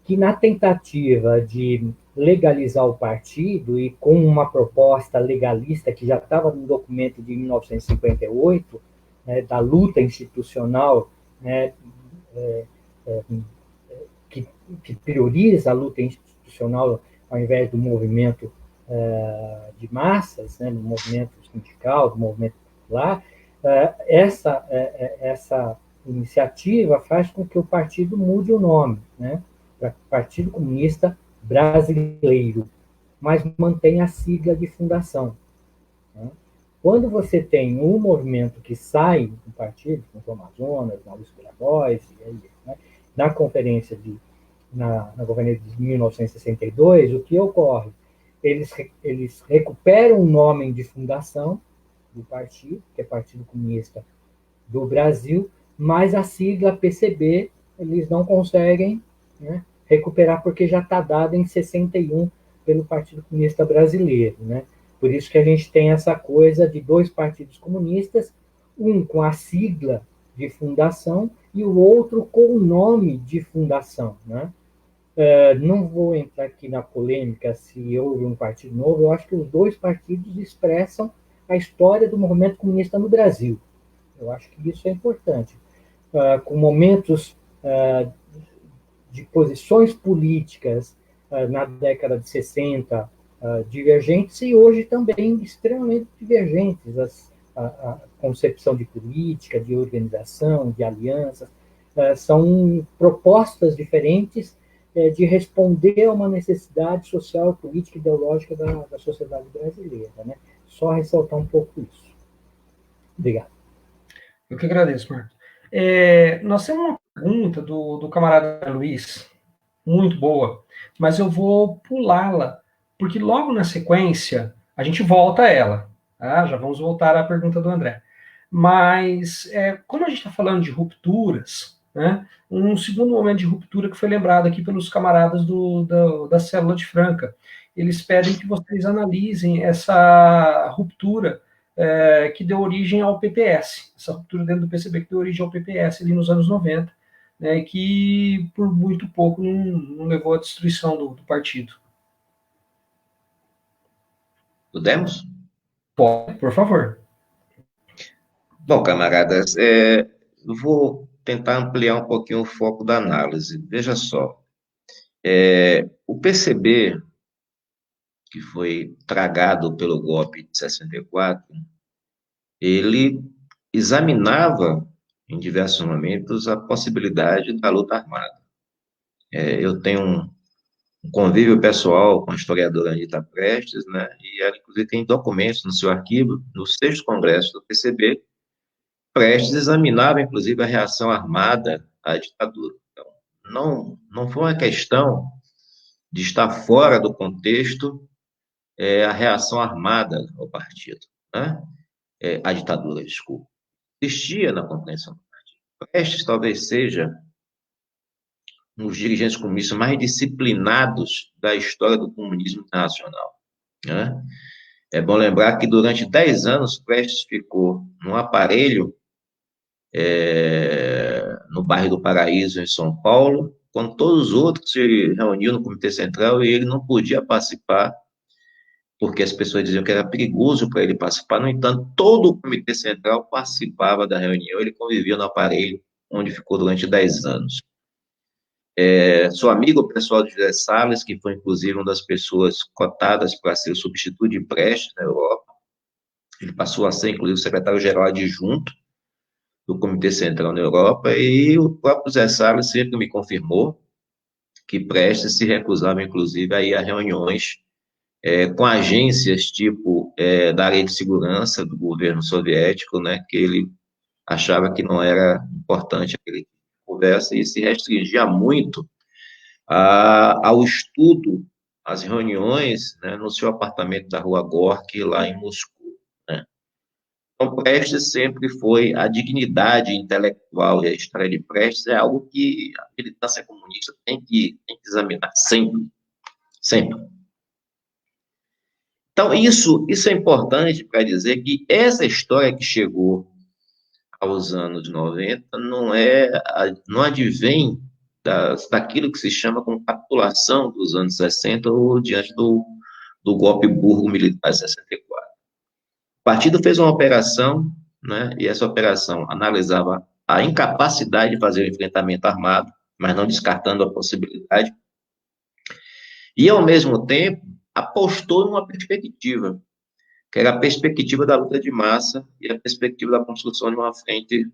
que na tentativa de legalizar o partido e com uma proposta legalista que já estava no documento de 1958, né, da luta institucional, né, que prioriza a luta institucional ao invés do movimento de massas, né, do movimento sindical, do movimento popular, essa iniciativa faz com que o partido mude o nome, né, para Partido Comunista Brasileiro, mas mantém a sigla de fundação. Né? Quando você tem um movimento que sai do partido, como o Amazonas, Maurício Grabois, né, na conferência na conferência de 1962, o que ocorre? Eles recuperam o nome de fundação do partido, que é Partido Comunista do Brasil, mas a sigla PCB eles não conseguem, né, recuperar porque já está dada em 61 pelo Partido Comunista Brasileiro, né? Por isso que a gente tem essa coisa de dois partidos comunistas, um com a sigla de fundação e o outro com o nome de fundação, né? Não vou entrar aqui na polêmica se houve um partido novo, eu acho que os dois partidos expressam a história do movimento comunista no Brasil. Eu acho que isso é importante. Com momentos de posições políticas na década de 60 divergentes e hoje também extremamente divergentes. A concepção de política, de organização, de alianças, são propostas diferentes de responder a uma necessidade social, política e ideológica da sociedade brasileira, né? Só ressaltar um pouco isso. Obrigado. Eu que agradeço, Marcos. Nós temos uma pergunta do camarada Luiz, muito boa, mas eu vou pulá-la, porque logo na sequência a gente volta a ela. Tá? Já vamos voltar à pergunta do André. Mas, como a gente está falando de rupturas, né, um segundo momento de ruptura que foi lembrado aqui pelos camaradas da Célula de Franca, eles pedem que vocês analisem essa ruptura que deu origem ao PPS, essa ruptura dentro do PCB que deu origem ao PPS ali nos anos 90, né, que por muito pouco não levou à destruição do partido. Podemos? Pode, por favor. Bom, camaradas, eu vou tentar ampliar um pouquinho o foco da análise. Veja só, o PCB, que foi tragado pelo golpe de 64, ele examinava em diversos momentos a possibilidade da luta armada. Eu tenho um convívio pessoal com a historiadora Anita Prestes, né, e ela, inclusive, tem documentos no seu arquivo, no 6º Congresso do PCB. Prestes examinava, inclusive, a reação armada à ditadura. Então, não foi uma questão de estar fora do contexto a reação armada ao partido, né? À ditadura, desculpa. Existia na compreensão do partido. Prestes talvez seja um dos dirigentes comunistas mais disciplinados da história do comunismo internacional, né? É bom lembrar que durante 10 anos Prestes ficou num aparelho no bairro do Paraíso, em São Paulo, quando todos os outros se reuniam no Comitê Central e ele não podia participar, porque as pessoas diziam que era perigoso para ele participar. No entanto, todo o Comitê Central participava da reunião, ele convivia no aparelho, onde ficou durante 10 anos. Sou amigo pessoal de José Salles, que foi, inclusive, uma das pessoas cotadas para ser o substituto de Prestes na Europa. Ele passou a ser, inclusive, o secretário-geral adjunto do Comitê Central na Europa, e o próprio Zé Salles sempre me confirmou que Prestes se recusava, inclusive, a ir a reuniões com agências tipo da área de segurança do governo soviético, né, que ele achava que não era importante aquele conversa, e se restringia muito ao estudo, às reuniões, né, no seu apartamento da Rua Gorky, lá em Moscou, né. Então, Prestes sempre foi a dignidade intelectual, e a história de Prestes é algo que a militância comunista tem que examinar sempre, sempre. Então, isso é importante para dizer que essa história que chegou aos anos 90 não advém daquilo que se chama como capitulação dos anos 60 ou diante do golpe burro militar de 64. O partido fez uma operação, né, e essa operação analisava a incapacidade de fazer o enfrentamento armado, mas não descartando a possibilidade, e, ao mesmo tempo, apostou numa perspectiva, que era a perspectiva da luta de massa e a perspectiva da construção de uma frente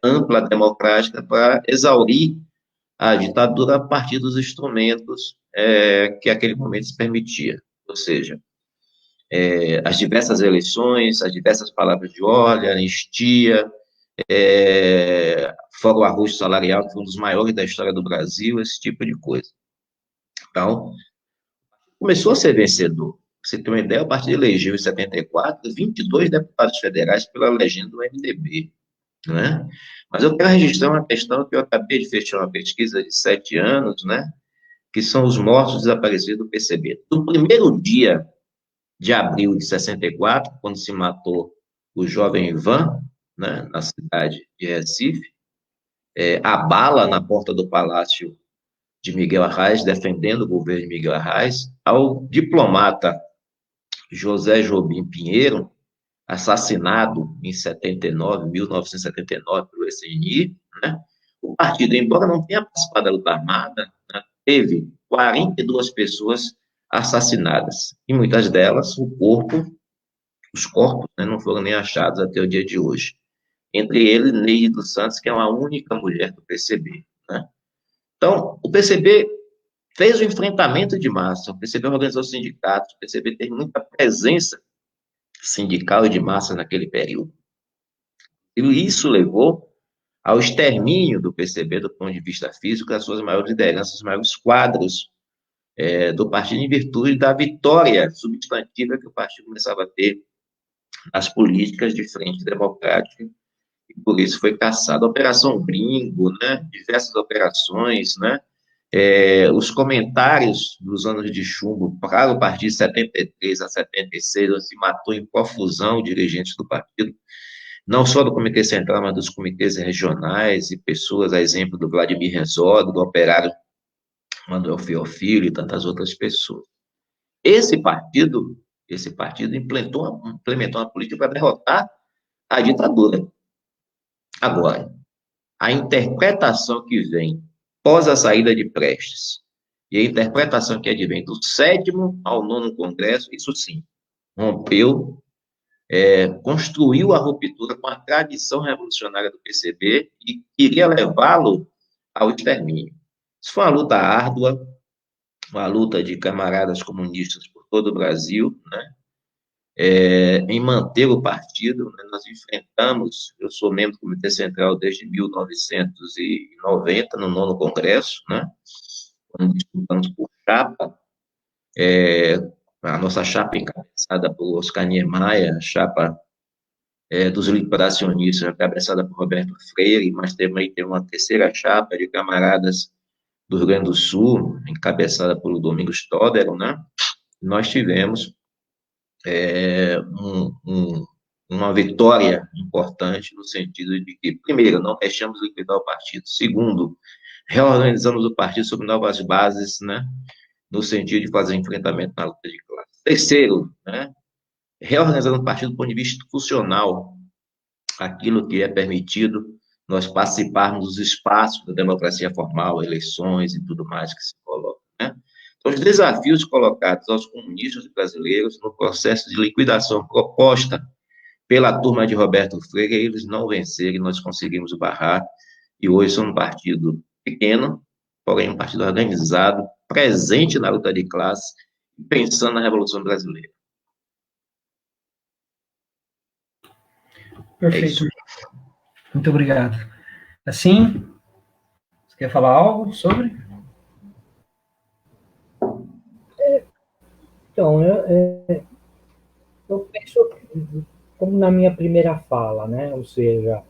ampla, democrática, para exaurir a ditadura a partir dos instrumentos que aquele momento se permitia. Ou seja, as diversas eleições, as diversas palavras de ordem, anistia, fora o arroz salarial, que foi um dos maiores da história do Brasil, esse tipo de coisa. Então, começou a ser vencedor. Pra você ter uma ideia, o partido elegeu em 74 22 deputados federais pela legenda do MDB, né? Mas eu quero registrar uma questão que eu acabei de fechar uma pesquisa de 7 anos, né? Que são os mortos desaparecidos do PCB. No primeiro dia de abril de 64, quando se matou o jovem Ivan, né, na cidade de Recife, a bala na porta do Palácio de Miguel Arraes, defendendo o governo de Miguel Arraes, ao diplomata José Jobim Pinheiro, assassinado em 1979, pelo SNI, né? O partido, embora não tenha participado da luta armada, né, teve 42 pessoas assassinadas, e muitas delas, os corpos, né, não foram nem achados até o dia de hoje. Entre eles, Neide dos Santos, que é uma única mulher do PCB, né? Então, o PCB fez o enfrentamento de massa, o PCB organizou sindicatos, o PCB teve muita presença sindical e de massa naquele período. E isso levou ao extermínio do PCB do ponto de vista físico, das suas maiores lideranças, os maiores quadros do partido, em virtude da vitória substantiva que o partido começava a ter nas políticas de frente democrática, e por isso foi caçado. A Operação Gringo, né, diversas operações, né, os comentários dos anos de chumbo para o partido de 73 a 76, onde se matou em profusão dirigentes do partido, não só do Comitê Central, mas dos comitês regionais e pessoas, a exemplo do Vladimir Herzog, do operário Manuel Feofilo e tantas outras pessoas. Esse partido implementou uma política para derrotar a ditadura. Agora, a interpretação que vem pós a saída de Prestes e a interpretação que advém do 7º ao 9º Congresso, isso sim, rompeu, construiu a ruptura com a tradição revolucionária do PCB e queria levá-lo ao extermínio. Isso foi uma luta árdua, uma luta de camaradas comunistas por todo o Brasil, né? Em manter o partido, né? Nós enfrentamos, eu sou membro do Comitê Central desde 1990, no 9º Congresso, né? Quando disputamos por chapa, a nossa chapa encabeçada por Oscar Niemeyer, a chapa dos liberacionistas, encabeçada por Roberto Freire, mas também tem uma terceira chapa de camaradas do Rio Grande do Sul, encabeçada pelo Domingos Todero, né? Nós tivemos uma vitória importante no sentido de que, primeiro, não deixamos de liquidar o partido. Segundo, reorganizamos o partido sobre novas bases, né? No sentido de fazer enfrentamento na luta de classe. Terceiro, né? Reorganizando o partido do ponto de vista institucional, aquilo que é permitido nós participarmos dos espaços da democracia formal, eleições e tudo mais que se coloca, né? Então, os desafios colocados aos comunistas brasileiros no processo de liquidação proposta pela turma de Roberto Freire, eles não venceram e nós conseguimos barrar, e hoje somos um partido pequeno, porém um partido organizado, presente na luta de classe, pensando na Revolução Brasileira. Perfeito. Muito obrigado. Assim, você quer falar algo sobre? Então, eu penso, como na minha primeira fala, né? Ou seja,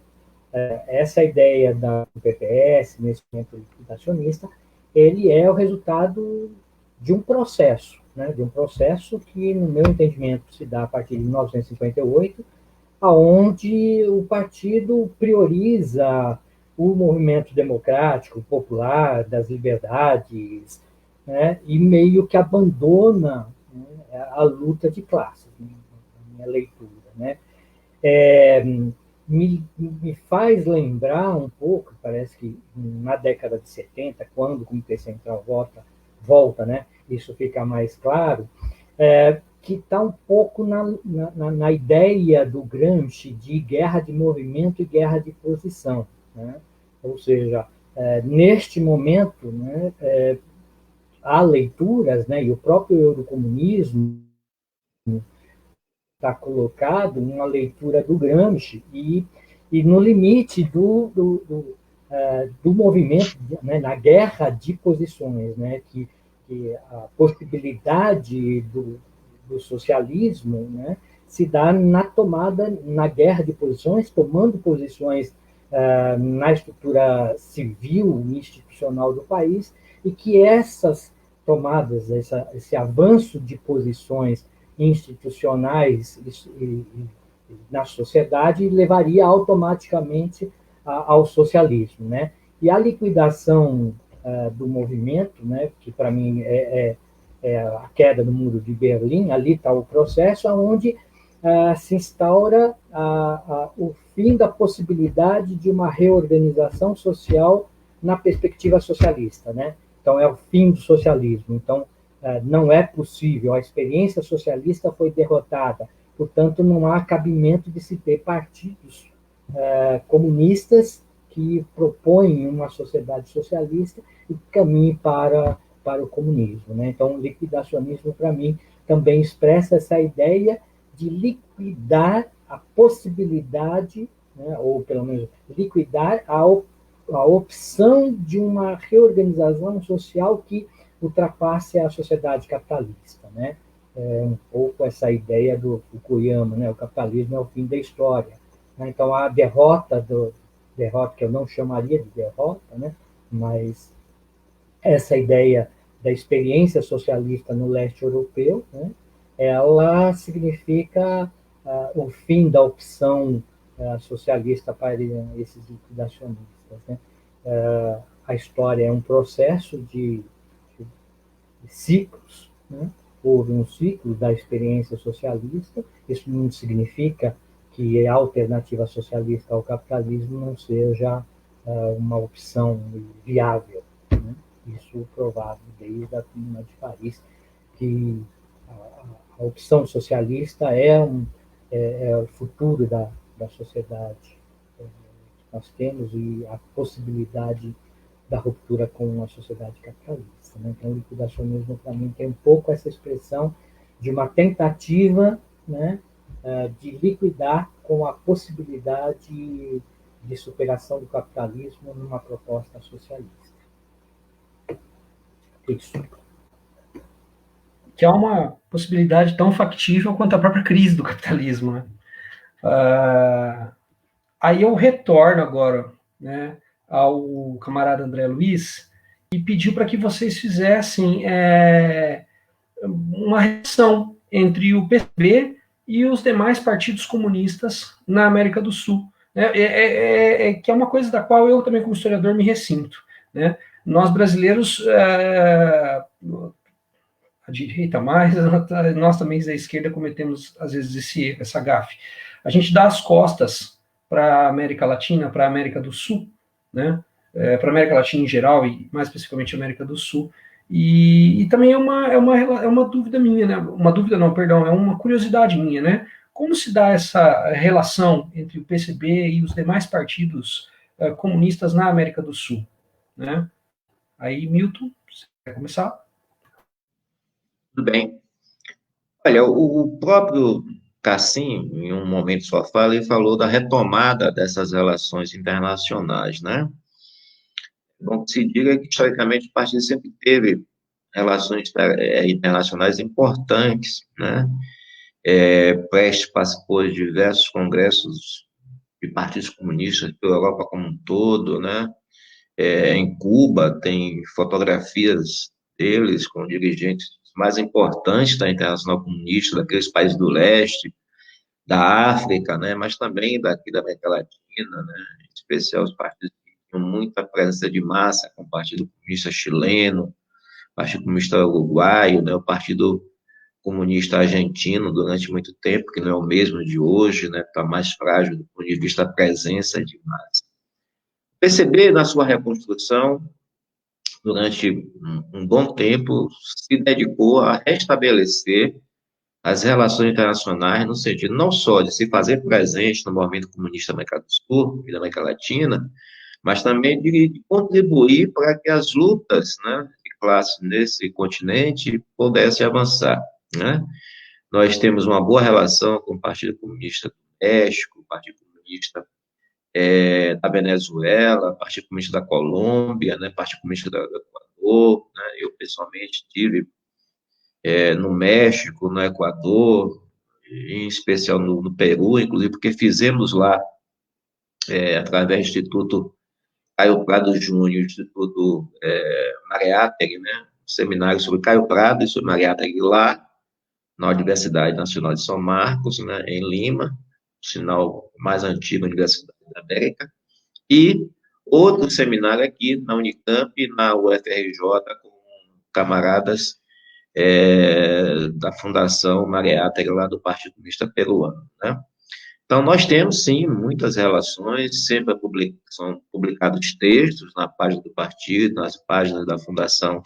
essa ideia do PPS, nesse momento liquidacionista, ele é o resultado de um processo, né? De um processo que, no meu entendimento, se dá a partir de 1958, aonde o partido prioriza o movimento democrático, popular, das liberdades, né? E meio que abandona, né, a luta de classes, na minha leitura, né? Me faz lembrar um pouco, parece que na década de 70, quando o Comitê Central volta, né, isso fica mais claro, que está um pouco na ideia do Gramsci de guerra de movimento e guerra de posição, né? Ou seja, neste momento, né, há leituras, né, e o próprio eurocomunismo está colocado uma leitura do Gramsci e no limite do movimento, né, na guerra de posições, né, que a possibilidade do socialismo, né, se dá na tomada, na guerra de posições, tomando posições na estrutura civil e institucional do país, e que essas tomadas, esse avanço de posições institucionais na sociedade levaria automaticamente ao socialismo, né? E a liquidação do movimento, né, que para mim é a queda do Muro de Berlim, ali está o processo onde se instaura o fim da possibilidade de uma reorganização social na perspectiva socialista, né? Então, é o fim do socialismo. Então, não é possível, a experiência socialista foi derrotada, portanto, não há cabimento de se ter partidos comunistas que propõem uma sociedade socialista e caminhem para o comunismo, né? Então, o liquidacionismo, para mim, também expressa essa ideia de liquidar a possibilidade, né, ou pelo menos liquidar a opção de uma reorganização social que ultrapasse a sociedade capitalista, né? Um pouco essa ideia do Fukuyama, né? O capitalismo é o fim da história, né? Então, a derrota que eu não chamaria de derrota, né? Mas essa ideia da experiência socialista no leste europeu, né? Ela significa o fim da opção socialista para esses liquidacionistas, né? A história é um processo de ciclos, né? Houve um ciclo da experiência socialista, isso não significa que a alternativa socialista ao capitalismo não seja uma opção viável, né? Isso provado desde a Comuna de Paris, que a opção socialista é o futuro da sociedade que nós temos e a possibilidade da ruptura com a sociedade capitalista, né? Então, o liquidacionismo, para mim, tem um pouco essa expressão de uma tentativa, né, de liquidar com a possibilidade de superação do capitalismo numa proposta socialista. Isso. Que é uma possibilidade tão factível quanto a própria crise do capitalismo, né? Aí eu retorno agora, né, ao camarada André Luiz e pediu para que vocês fizessem uma relação entre o PCB e os demais partidos comunistas na América do Sul, né? Que é uma coisa da qual eu também, como historiador, me ressinto, né? Nós brasileiros, a direita mais, nós também da esquerda cometemos às vezes essa gafe. A gente dá as costas para a América Latina, para a América do Sul, né? Para a América Latina em geral e mais especificamente a América do Sul. E também é uma dúvida minha, né? Uma dúvida não, perdão, é uma curiosidade minha, né? Como se dá essa relação entre o PCB e os demais partidos comunistas na América do Sul, né? Aí, Milton, você quer começar? Tudo bem. Olha, o próprio Cassim, em um momento de sua fala, ele falou da retomada dessas relações internacionais, né? Bom, que se diga que, historicamente, o partido sempre teve relações internacionais importantes, né? Prestes participou de diversos congressos de partidos comunistas pela Europa como um todo, né? Em Cuba, tem fotografias deles com dirigentes mais importantes da Internacional Comunista, daqueles países do leste, da África, né? Mas também daqui da América Latina, né? Em especial os partidos que tinham muita presença de massa, como o Partido Comunista Chileno, o Partido Comunista Uruguaio, né? O Partido Comunista Argentino, durante muito tempo, que não é o mesmo de hoje, né? Está mais frágil do ponto de vista da presença de massa. PCB, na sua reconstrução, durante um bom tempo, se dedicou a restabelecer as relações internacionais no sentido não só de se fazer presente no movimento comunista da América do Sul e da América Latina, mas também de contribuir para que as lutas, né, de classe nesse continente pudessem avançar, né? Nós temos uma boa relação com o Partido Comunista do México, o Partido Comunista da Venezuela, Partido Comunista da Colômbia, né, Partido Comunista do Equador, né, eu pessoalmente estive no México, no Equador, em especial no Peru, inclusive porque fizemos lá, através do Instituto Caio Prado Júnior, Instituto Mariátegui, né, um seminário sobre Caio Prado e sobre Mariátegui lá, na Universidade Nacional de São Marcos, né, em Lima, sinal mais antiga Universidade da América, e outro seminário aqui na Unicamp, na UFRJ, com camaradas da Fundação Mariátegui, lá do Partido Comunista Peruano, né? Então, nós temos, sim, muitas relações, sempre são publicados textos na página do partido, nas páginas da Fundação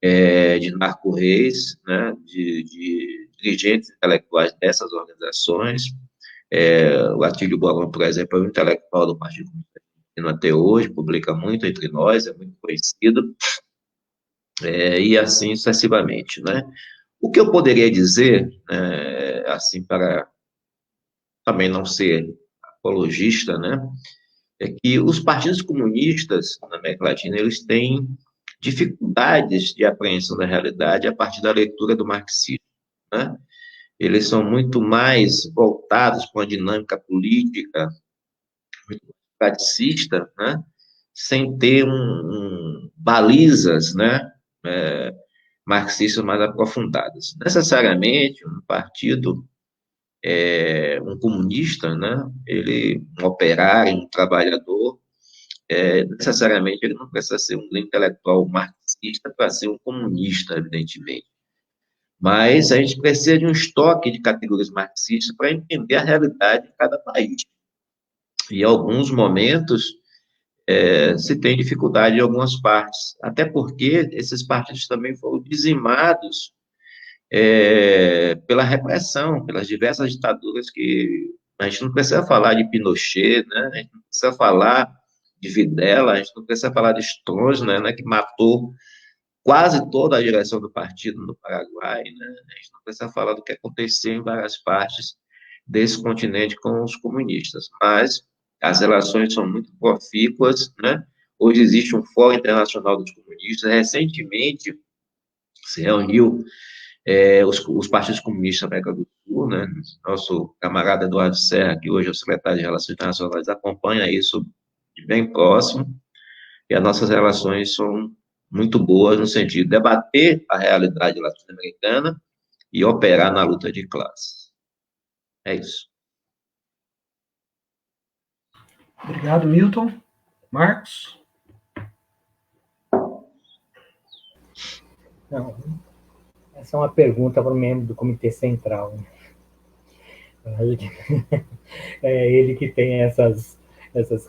de Marco Reis, né, de dirigentes intelectuais dessas organizações. O Atílio Borba, por exemplo, é um intelectual do Partido Comunista até hoje, publica muito entre nós, é muito conhecido, e assim sucessivamente, né? O que eu poderia dizer, assim, para também não ser apologista, né, é que os partidos comunistas na América Latina, eles têm dificuldades de apreensão da realidade a partir da leitura do marxismo, né? Eles são muito mais voltados para uma dinâmica política, muito praticista, né? Sem ter balizas, né? Marxistas mais aprofundadas. Necessariamente, um partido, um comunista, né? Um operário, um trabalhador, necessariamente ele não precisa ser um intelectual marxista para ser um comunista, evidentemente. Mas a gente precisa de um estoque de categorias marxistas para entender a realidade de cada país. E em alguns momentos se tem dificuldade em algumas partes, até porque esses partidos também foram dizimados pela repressão, pelas diversas ditaduras que a gente não precisa falar de Pinochet, né? A gente não precisa falar de Videla, a gente não precisa falar de Stroessner, né, que matou quase toda a direção do partido no Paraguai, né? A gente não precisa falar do que aconteceu em várias partes desse continente com os comunistas, mas as relações são muito profícuas, né? Hoje existe um Fórum Internacional dos Comunistas, recentemente se reuniu os partidos comunistas da América do Sul, né? Nosso camarada Eduardo Serra, que hoje é o secretário de Relações Internacionais, acompanha isso de bem próximo, e as nossas relações são muito boas no sentido de debater a realidade latino-americana e operar na luta de classes. É isso. Obrigado, Milton. Marcos? Não, essa é uma pergunta para o membro do Comitê Central. É ele que tem essas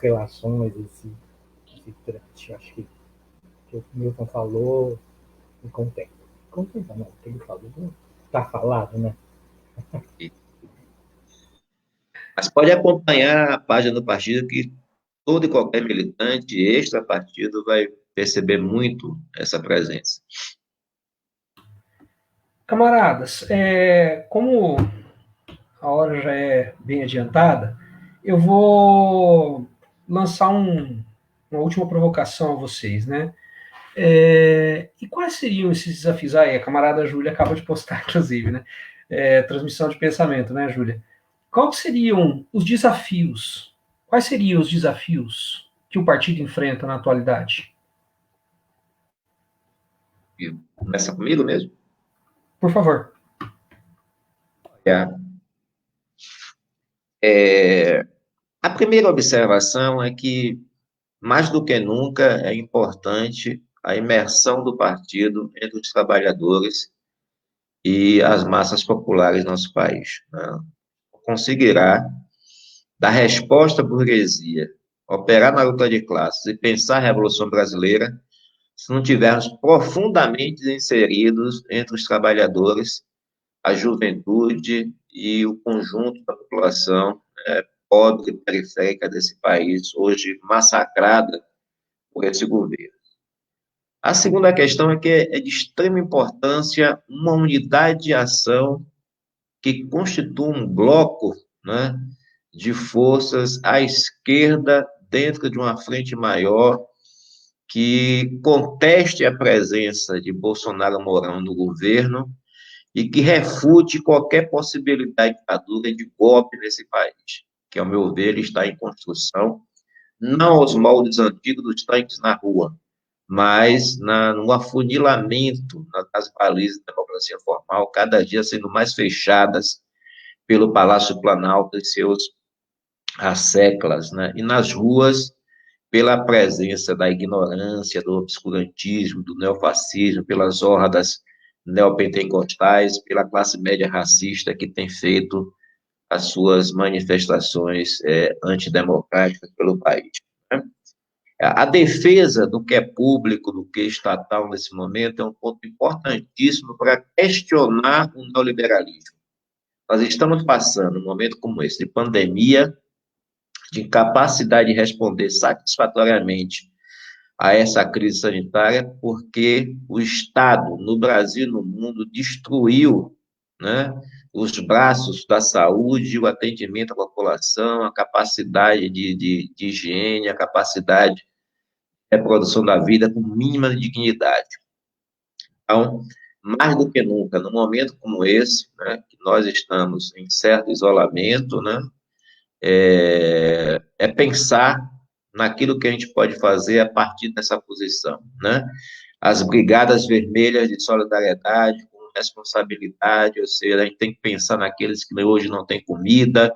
relações, esse trânsito. Acho que o Milton falou, me contenta. Contenta não, o que ele falou está falado, né? Mas pode acompanhar a página do partido, que todo e qualquer militante extra-partido vai perceber muito essa presença. Camaradas, como a hora já é bem adiantada, eu vou lançar uma última provocação a vocês, né? E quais seriam esses desafios? A camarada Júlia acaba de postar, inclusive, né? Transmissão de pensamento, né, Júlia? Quais seriam os desafios? Quais seriam os desafios que o partido enfrenta na atualidade? Começa comigo mesmo? Por favor. A primeira observação é que, mais do que nunca, é importante a imersão do partido entre os trabalhadores e as massas populares do nosso país, né? Conseguirá dar resposta à burguesia, operar na luta de classes e pensar a Revolução Brasileira se não tivermos profundamente inseridos entre os trabalhadores a juventude e o conjunto da população pobre e periférica desse país, hoje massacrada por esse governo. A segunda questão é que é de extrema importância uma unidade de ação que constitua um bloco, né, de forças à esquerda dentro de uma frente maior que conteste a presença de Bolsonaro Mourão no governo e que refute qualquer possibilidade de ditadura e de golpe nesse país, que, ao meu ver, está em construção, não aos moldes antigos dos tanques na rua, mas no afunilamento das balizas da democracia formal, cada dia sendo mais fechadas pelo Palácio Planalto e seus asseclas, né? E nas ruas, pela presença da ignorância, do obscurantismo, do neofascismo, pelas hordas neopentecostais, pela classe média racista que tem feito as suas manifestações antidemocráticas pelo país, né? A defesa do que é público, do que é estatal nesse momento, é um ponto importantíssimo para questionar o neoliberalismo. Nós estamos passando um momento como esse, de pandemia, de incapacidade de responder satisfatoriamente a essa crise sanitária, porque o Estado, no Brasil e no mundo, destruiu, né, os braços da saúde, o atendimento à população, a capacidade de higiene, a capacidade de reprodução da vida com mínima dignidade. Então, mais do que nunca, num momento como esse, né, que nós estamos em certo isolamento, né, pensar naquilo que a gente pode fazer a partir dessa posição, né? As brigadas vermelhas de solidariedade, com responsabilidade, ou seja, a gente tem que pensar naqueles que hoje não têm comida,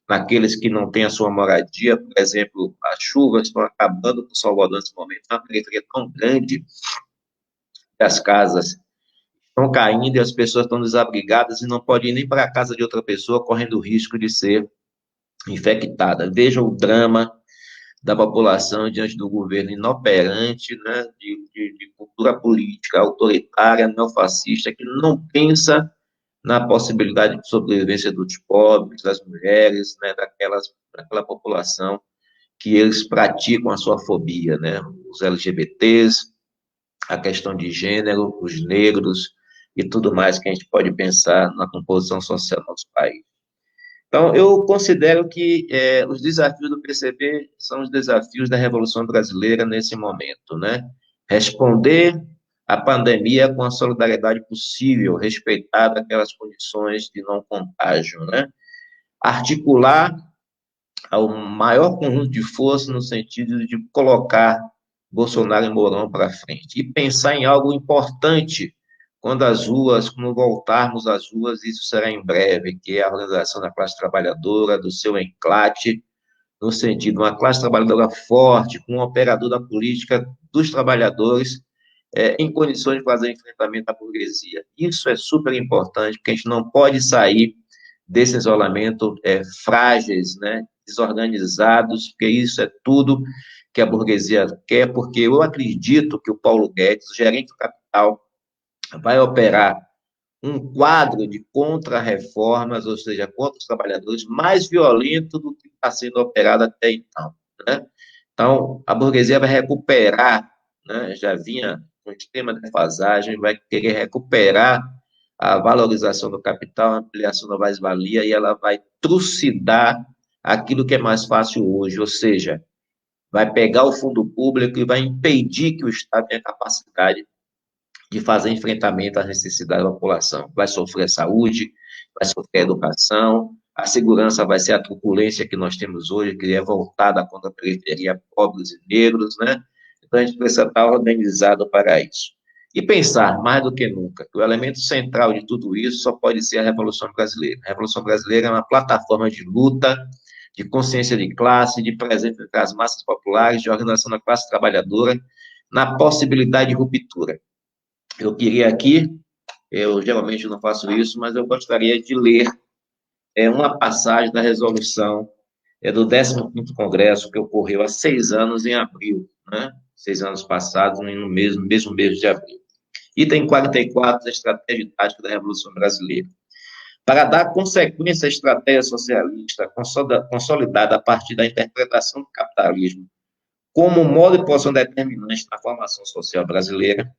naqueles que não têm a sua moradia, por exemplo, as chuvas estão acabando com Salvador nesse momento, uma periferia tão grande que as casas estão caindo e as pessoas estão desabrigadas e não podem ir nem para a casa de outra pessoa, correndo o risco de ser infectada. Veja o drama da população diante do governo inoperante, né, de cultura política autoritária, neofascista, que não pensa na possibilidade de sobrevivência dos pobres, das mulheres, né, daquela população que eles praticam a sua fobia, né, os LGBTs, a questão de gênero, os negros e tudo mais que a gente pode pensar na composição social do nosso país. Então, eu considero que os desafios do PCB são os desafios da Revolução Brasileira nesse momento, né? Responder à pandemia com a solidariedade possível, respeitar aquelas condições de não contágio, né? Articular o maior conjunto de forças no sentido de colocar Bolsonaro e Mourão para frente. E pensar em algo importante quando voltarmos às ruas, isso será em breve, que é a organização da classe trabalhadora, do seu enclate, no sentido de uma classe trabalhadora forte, com um operador da política dos trabalhadores, em condições de fazer enfrentamento à burguesia. Isso é super importante, porque a gente não pode sair desse isolamento frágeis, né, desorganizados, porque isso é tudo que a burguesia quer, porque eu acredito que o Paulo Guedes, o gerente do capital, vai operar um quadro de contra-reformas, ou seja, contra os trabalhadores, mais violento do que está sendo operado até então, né? Então, a burguesia vai recuperar, né, já vinha com extrema defasagem, vai querer recuperar a valorização do capital, a ampliação da mais-valia, e ela vai trucidar aquilo que é mais fácil hoje, ou seja, vai pegar o fundo público e vai impedir que o Estado tenha capacidade de fazer enfrentamento às necessidades da população. Vai sofrer saúde, vai sofrer educação, a segurança vai ser a truculência que nós temos hoje, que é voltada contra a periferia, pobres e negros, né? Então, a gente precisa estar organizado para isso. E pensar, mais do que nunca, que o elemento central de tudo isso só pode ser a Revolução Brasileira. A Revolução Brasileira é uma plataforma de luta, de consciência de classe, de presença entre as massas populares, de organização da classe trabalhadora, na possibilidade de ruptura. Eu queria aqui, eu geralmente não faço isso, mas eu gostaria de ler uma passagem da resolução do 15º Congresso, que ocorreu há 6 anos, em abril, né? 6 anos passados, no mesmo mês de abril. Item 44 da Estratégia Tática da Revolução Brasileira. para dar consequência à estratégia socialista consolidada a partir da interpretação do capitalismo como modo de posição determinante na formação social brasileira,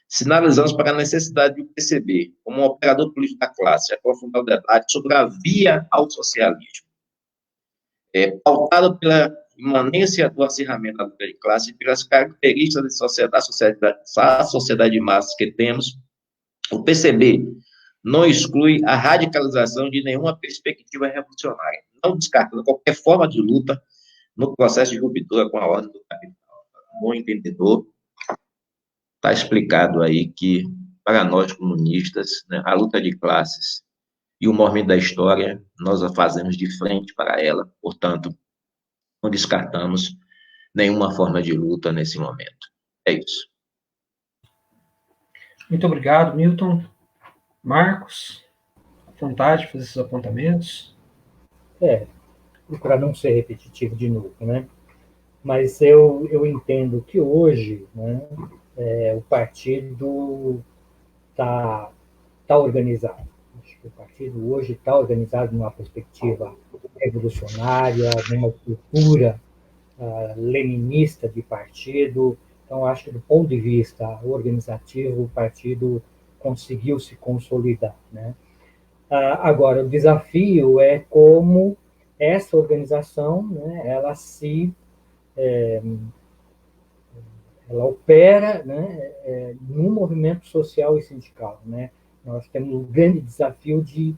sinalizamos para a necessidade de o PCB, como um operador político da classe, aprofundar o debate sobre a via ao socialismo, pautado pela imanência do acirramento da luta de classe e pelas características da sociedade de massas que temos. O PCB não exclui a radicalização de nenhuma perspectiva revolucionária, não descartando qualquer forma de luta no processo de ruptura com a ordem do capital. Bom entendedor, está explicado aí que, para nós comunistas, né, a luta de classes e o movimento da história, nós a fazemos de frente para ela, portanto, não descartamos nenhuma forma de luta nesse momento. É isso. Muito obrigado, Milton. Marcos, à vontade de fazer esses apontamentos. Para não ser repetitivo de novo, né? Mas eu entendo que hoje, né, o partido está organizado. Acho que o partido hoje está organizado numa perspectiva revolucionária, numa cultura leninista de partido. Então, acho que, do ponto de vista organizativo, o partido conseguiu se consolidar, né? Agora, o desafio é como essa organização, né, ela opera, né, no movimento social e sindical, né? Nós temos um grande desafio de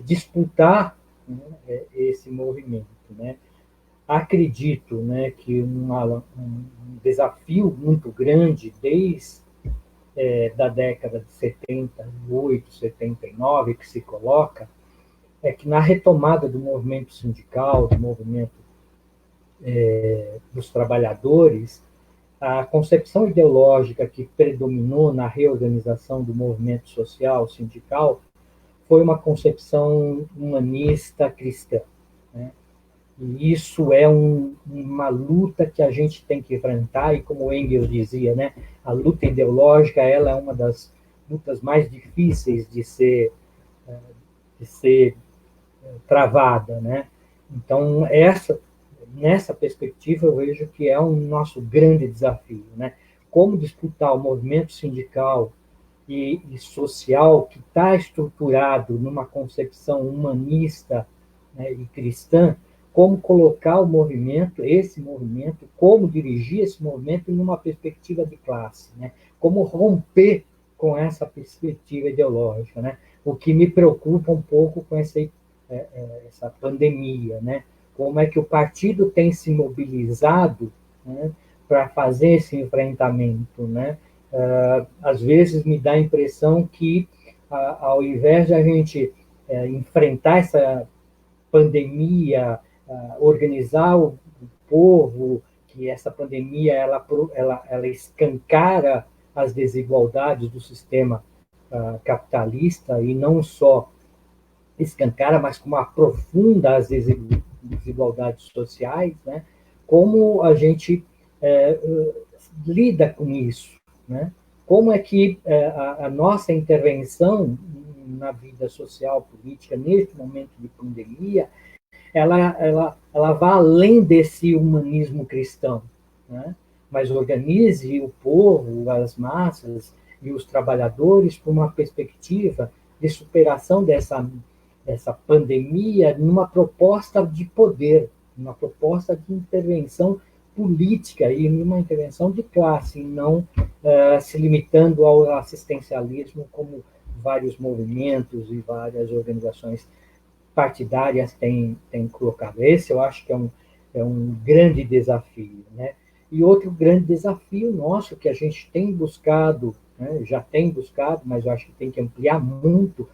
disputar, né, esse movimento, né? Acredito, né, que um desafio muito grande desde da década de 78, 79, que se coloca, é que na retomada do movimento sindical, do movimento dos trabalhadores, a concepção ideológica que predominou na reorganização do movimento social sindical foi uma concepção humanista cristã, né? E isso é uma luta que a gente tem que enfrentar, e como Engels dizia, né, a luta ideológica ela é uma das lutas mais difíceis de ser travada, né? Então, nessa perspectiva, eu vejo que é um nosso grande desafio, né? Como disputar o movimento sindical e social que está estruturado numa concepção humanista, né, e cristã, como colocar esse movimento, como dirigir esse movimento numa perspectiva de classe, né? Como romper com essa perspectiva ideológica, né? O que me preocupa um pouco com essa pandemia, né? Como é que o partido tem se mobilizado, né, para fazer esse enfrentamento, né? Às vezes me dá a impressão que, ao invés de a gente enfrentar essa pandemia, organizar o povo, que essa pandemia ela escancara as desigualdades do sistema capitalista, e não só escancara, mas como aprofunda as desigualdades sociais, né? Como a gente lida com isso, né? Como é que a nossa intervenção na vida social, política, neste momento de pandemia, ela vai além desse humanismo cristão, né? Mas organize o povo, as massas e os trabalhadores por uma perspectiva de superação dessa pandemia numa proposta de poder, numa proposta de intervenção política e numa intervenção de classe, e não se limitando ao assistencialismo como vários movimentos e várias organizações partidárias têm colocado. Esse eu acho que é um grande desafio, né? E outro grande desafio nosso que a gente tem buscado, né, já tem buscado, mas eu acho que tem que ampliar muito,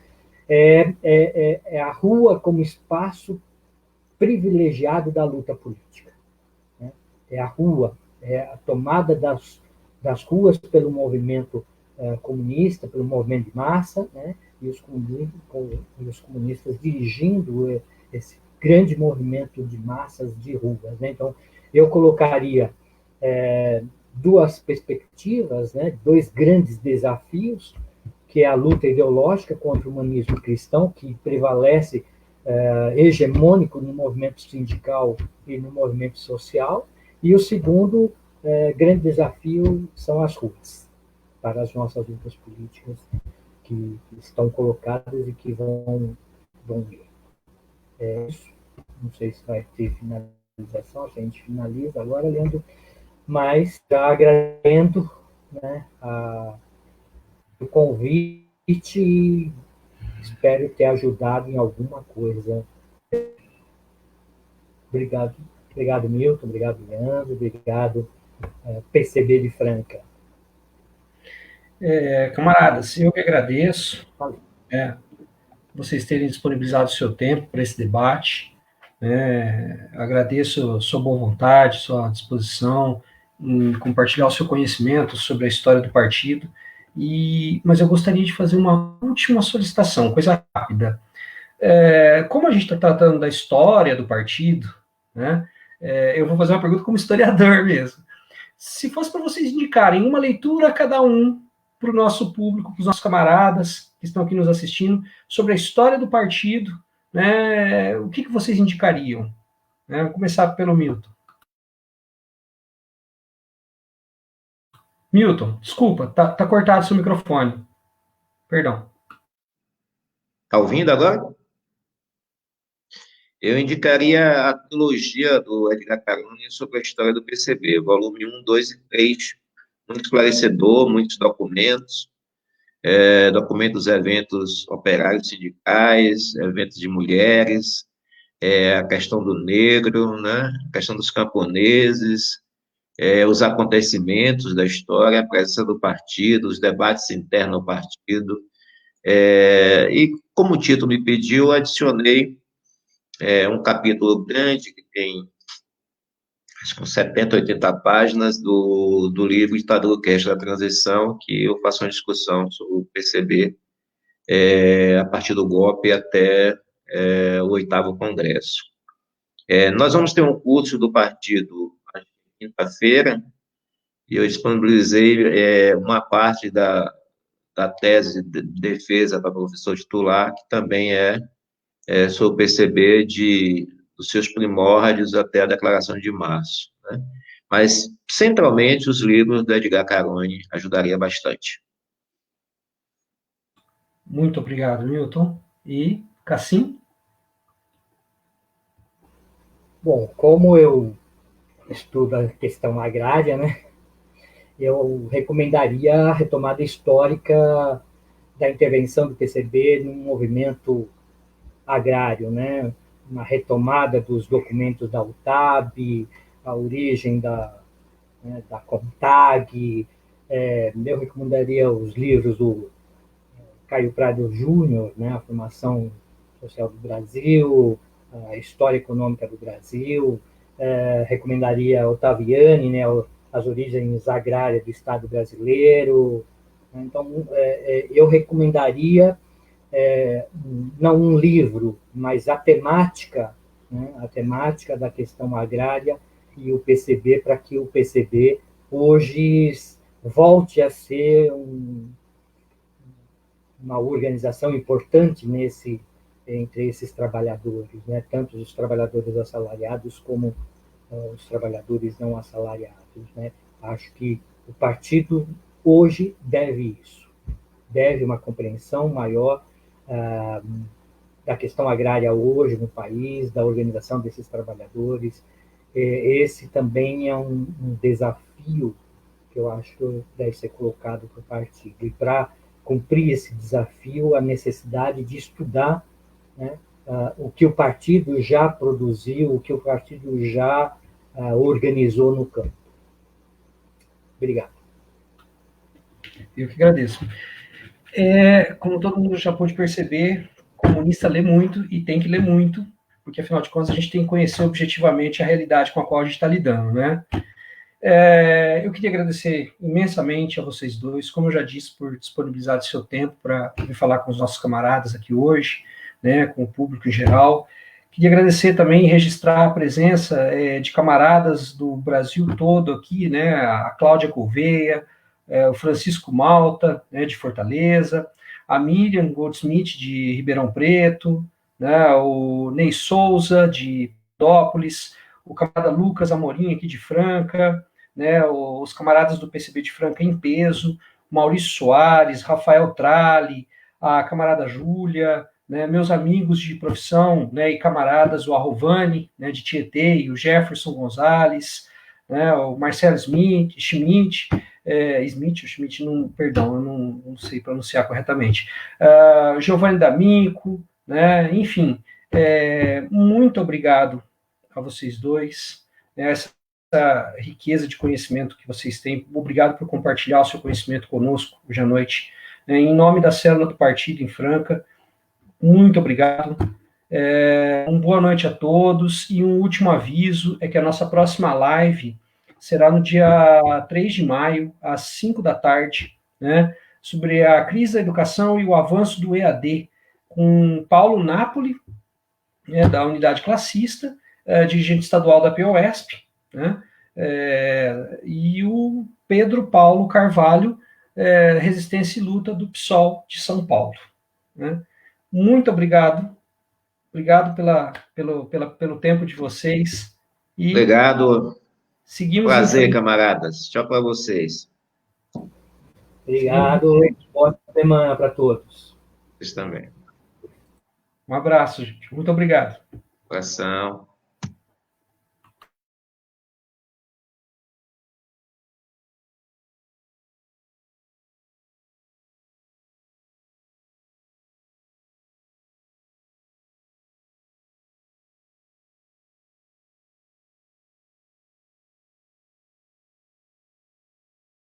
é a rua como espaço privilegiado da luta política, né? É a rua, é a tomada das ruas pelo movimento comunista, pelo movimento de massa, né? E os comunistas dirigindo esse grande movimento de massas de ruas, né? Então, eu colocaria duas perspectivas, né? Dois grandes desafios que é a luta ideológica contra o humanismo cristão, que prevalece hegemônico no movimento sindical e no movimento social, e o segundo grande desafio são as ruas, para as nossas lutas políticas que estão colocadas e que vão vir. É isso. Não sei se vai ter finalização, se a gente finaliza agora, Leandro, mas já agradecendo, né, o convite e espero ter ajudado em alguma coisa. Obrigado, Milton, obrigado, Leandro, obrigado, PCB de Franca. Camaradas, eu que agradeço vocês terem disponibilizado o seu tempo para esse debate. Agradeço sua boa vontade, sua disposição em compartilhar o seu conhecimento sobre a história do partido. Mas eu gostaria de fazer uma última solicitação, coisa rápida. Como a gente está tratando da história do partido, né, eu vou fazer uma pergunta como historiador mesmo. Se fosse para vocês indicarem uma leitura a cada um para o nosso público, para os nossos camaradas que estão aqui nos assistindo, sobre a história do partido, né, o que vocês indicariam? Vou começar pelo Milton. Milton, desculpa, tá cortado seu microfone. Perdão. Está ouvindo agora? Eu indicaria a trilogia do Edgar Carone sobre a história do PCB, volume 1, 2 e 3, muito esclarecedor, muitos documentos, documentos dos eventos operários sindicais, eventos de mulheres, a questão do negro, né, a questão dos camponeses, os acontecimentos da história, a presença do partido, os debates internos ao partido. E, como o Tito me pediu, adicionei um capítulo grande, que tem, acho que uns 70, 80 páginas, do livro Ditadura Orquestra da Transição, que eu faço uma discussão sobre o PCB, a partir do golpe até o 8º Congresso. Nós vamos ter um curso do partido na quinta-feira, e eu disponibilizei uma parte da tese de defesa para professor titular, que também sobre o PCB dos seus primórdios até a Declaração de Março, né? Mas, centralmente, os livros do Edgar Carone ajudaria bastante. Muito obrigado, Milton. E Cassim? Bom, como eu estudo a questão agrária, né, eu recomendaria a retomada histórica da intervenção do PCB no movimento agrário, né, uma retomada dos documentos da UTAB, a origem da CONTAG. Eu recomendaria os livros do Caio Prado Júnior, né, a formação social do Brasil, a história econômica do Brasil. Recomendaria Ottaviani, né, as origens agrárias do Estado brasileiro. Então, eu recomendaria não um livro, mas a temática, né, a temática da questão agrária e o PCB, para que o PCB hoje volte a ser uma organização importante entre esses trabalhadores, né, tanto os trabalhadores assalariados como os trabalhadores não assalariados, né. Acho que o partido hoje deve isso, deve uma compreensão maior da questão agrária hoje no país, da organização desses trabalhadores. Esse também é um desafio que eu acho que deve ser colocado para o partido. E para cumprir esse desafio, a necessidade de estudar, né, o que o partido já produziu, o que o partido já organizou no campo. Obrigado. Eu que agradeço. Como todo mundo já pôde perceber, o comunista lê muito e tem que ler muito, porque, afinal de contas, a gente tem que conhecer objetivamente a realidade com a qual a gente está lidando, né? Eu queria agradecer imensamente a vocês dois, como eu já disse, por disponibilizar o seu tempo para vir falar com os nossos camaradas aqui hoje, né, com o público em geral. Queria agradecer também e registrar a presença de camaradas do Brasil todo aqui, né, a Cláudia Gouveia, o Francisco Malta, né, de Fortaleza, a Miriam Goldsmith, de Ribeirão Preto, né, o Ney Souza, de Dópolis, o camarada Lucas Amorim, aqui de Franca, né, os camaradas do PCB de Franca em peso, Maurício Soares, Rafael Trali, a camarada Júlia, né, meus amigos de profissão, né, e camaradas, o Arrovani, né, de Tietê, e o Jefferson Gonzalez, né, o Marcelo Schmidt, perdão, eu não sei pronunciar corretamente, Giovanni D'Amico, né, enfim, muito obrigado a vocês dois, né, essa riqueza de conhecimento que vocês têm, obrigado por compartilhar o seu conhecimento conosco hoje à noite, né, em nome da célula do partido em Franca, muito obrigado, uma boa noite a todos, e um último aviso, é que a nossa próxima live será no dia 3 de maio, às 5 da tarde, né, sobre a crise da educação e o avanço do EAD, com Paulo Napoli, né, da unidade classista, dirigente estadual da POSP, né, e o Pedro Paulo Carvalho, Resistência e Luta do PSOL de São Paulo. Né. Muito obrigado pelo tempo de vocês. E obrigado. Seguimos. Prazer, camaradas. Tchau para vocês. Obrigado. Boa semana para todos. Vocês também. Um abraço, gente. Muito obrigado. Abração.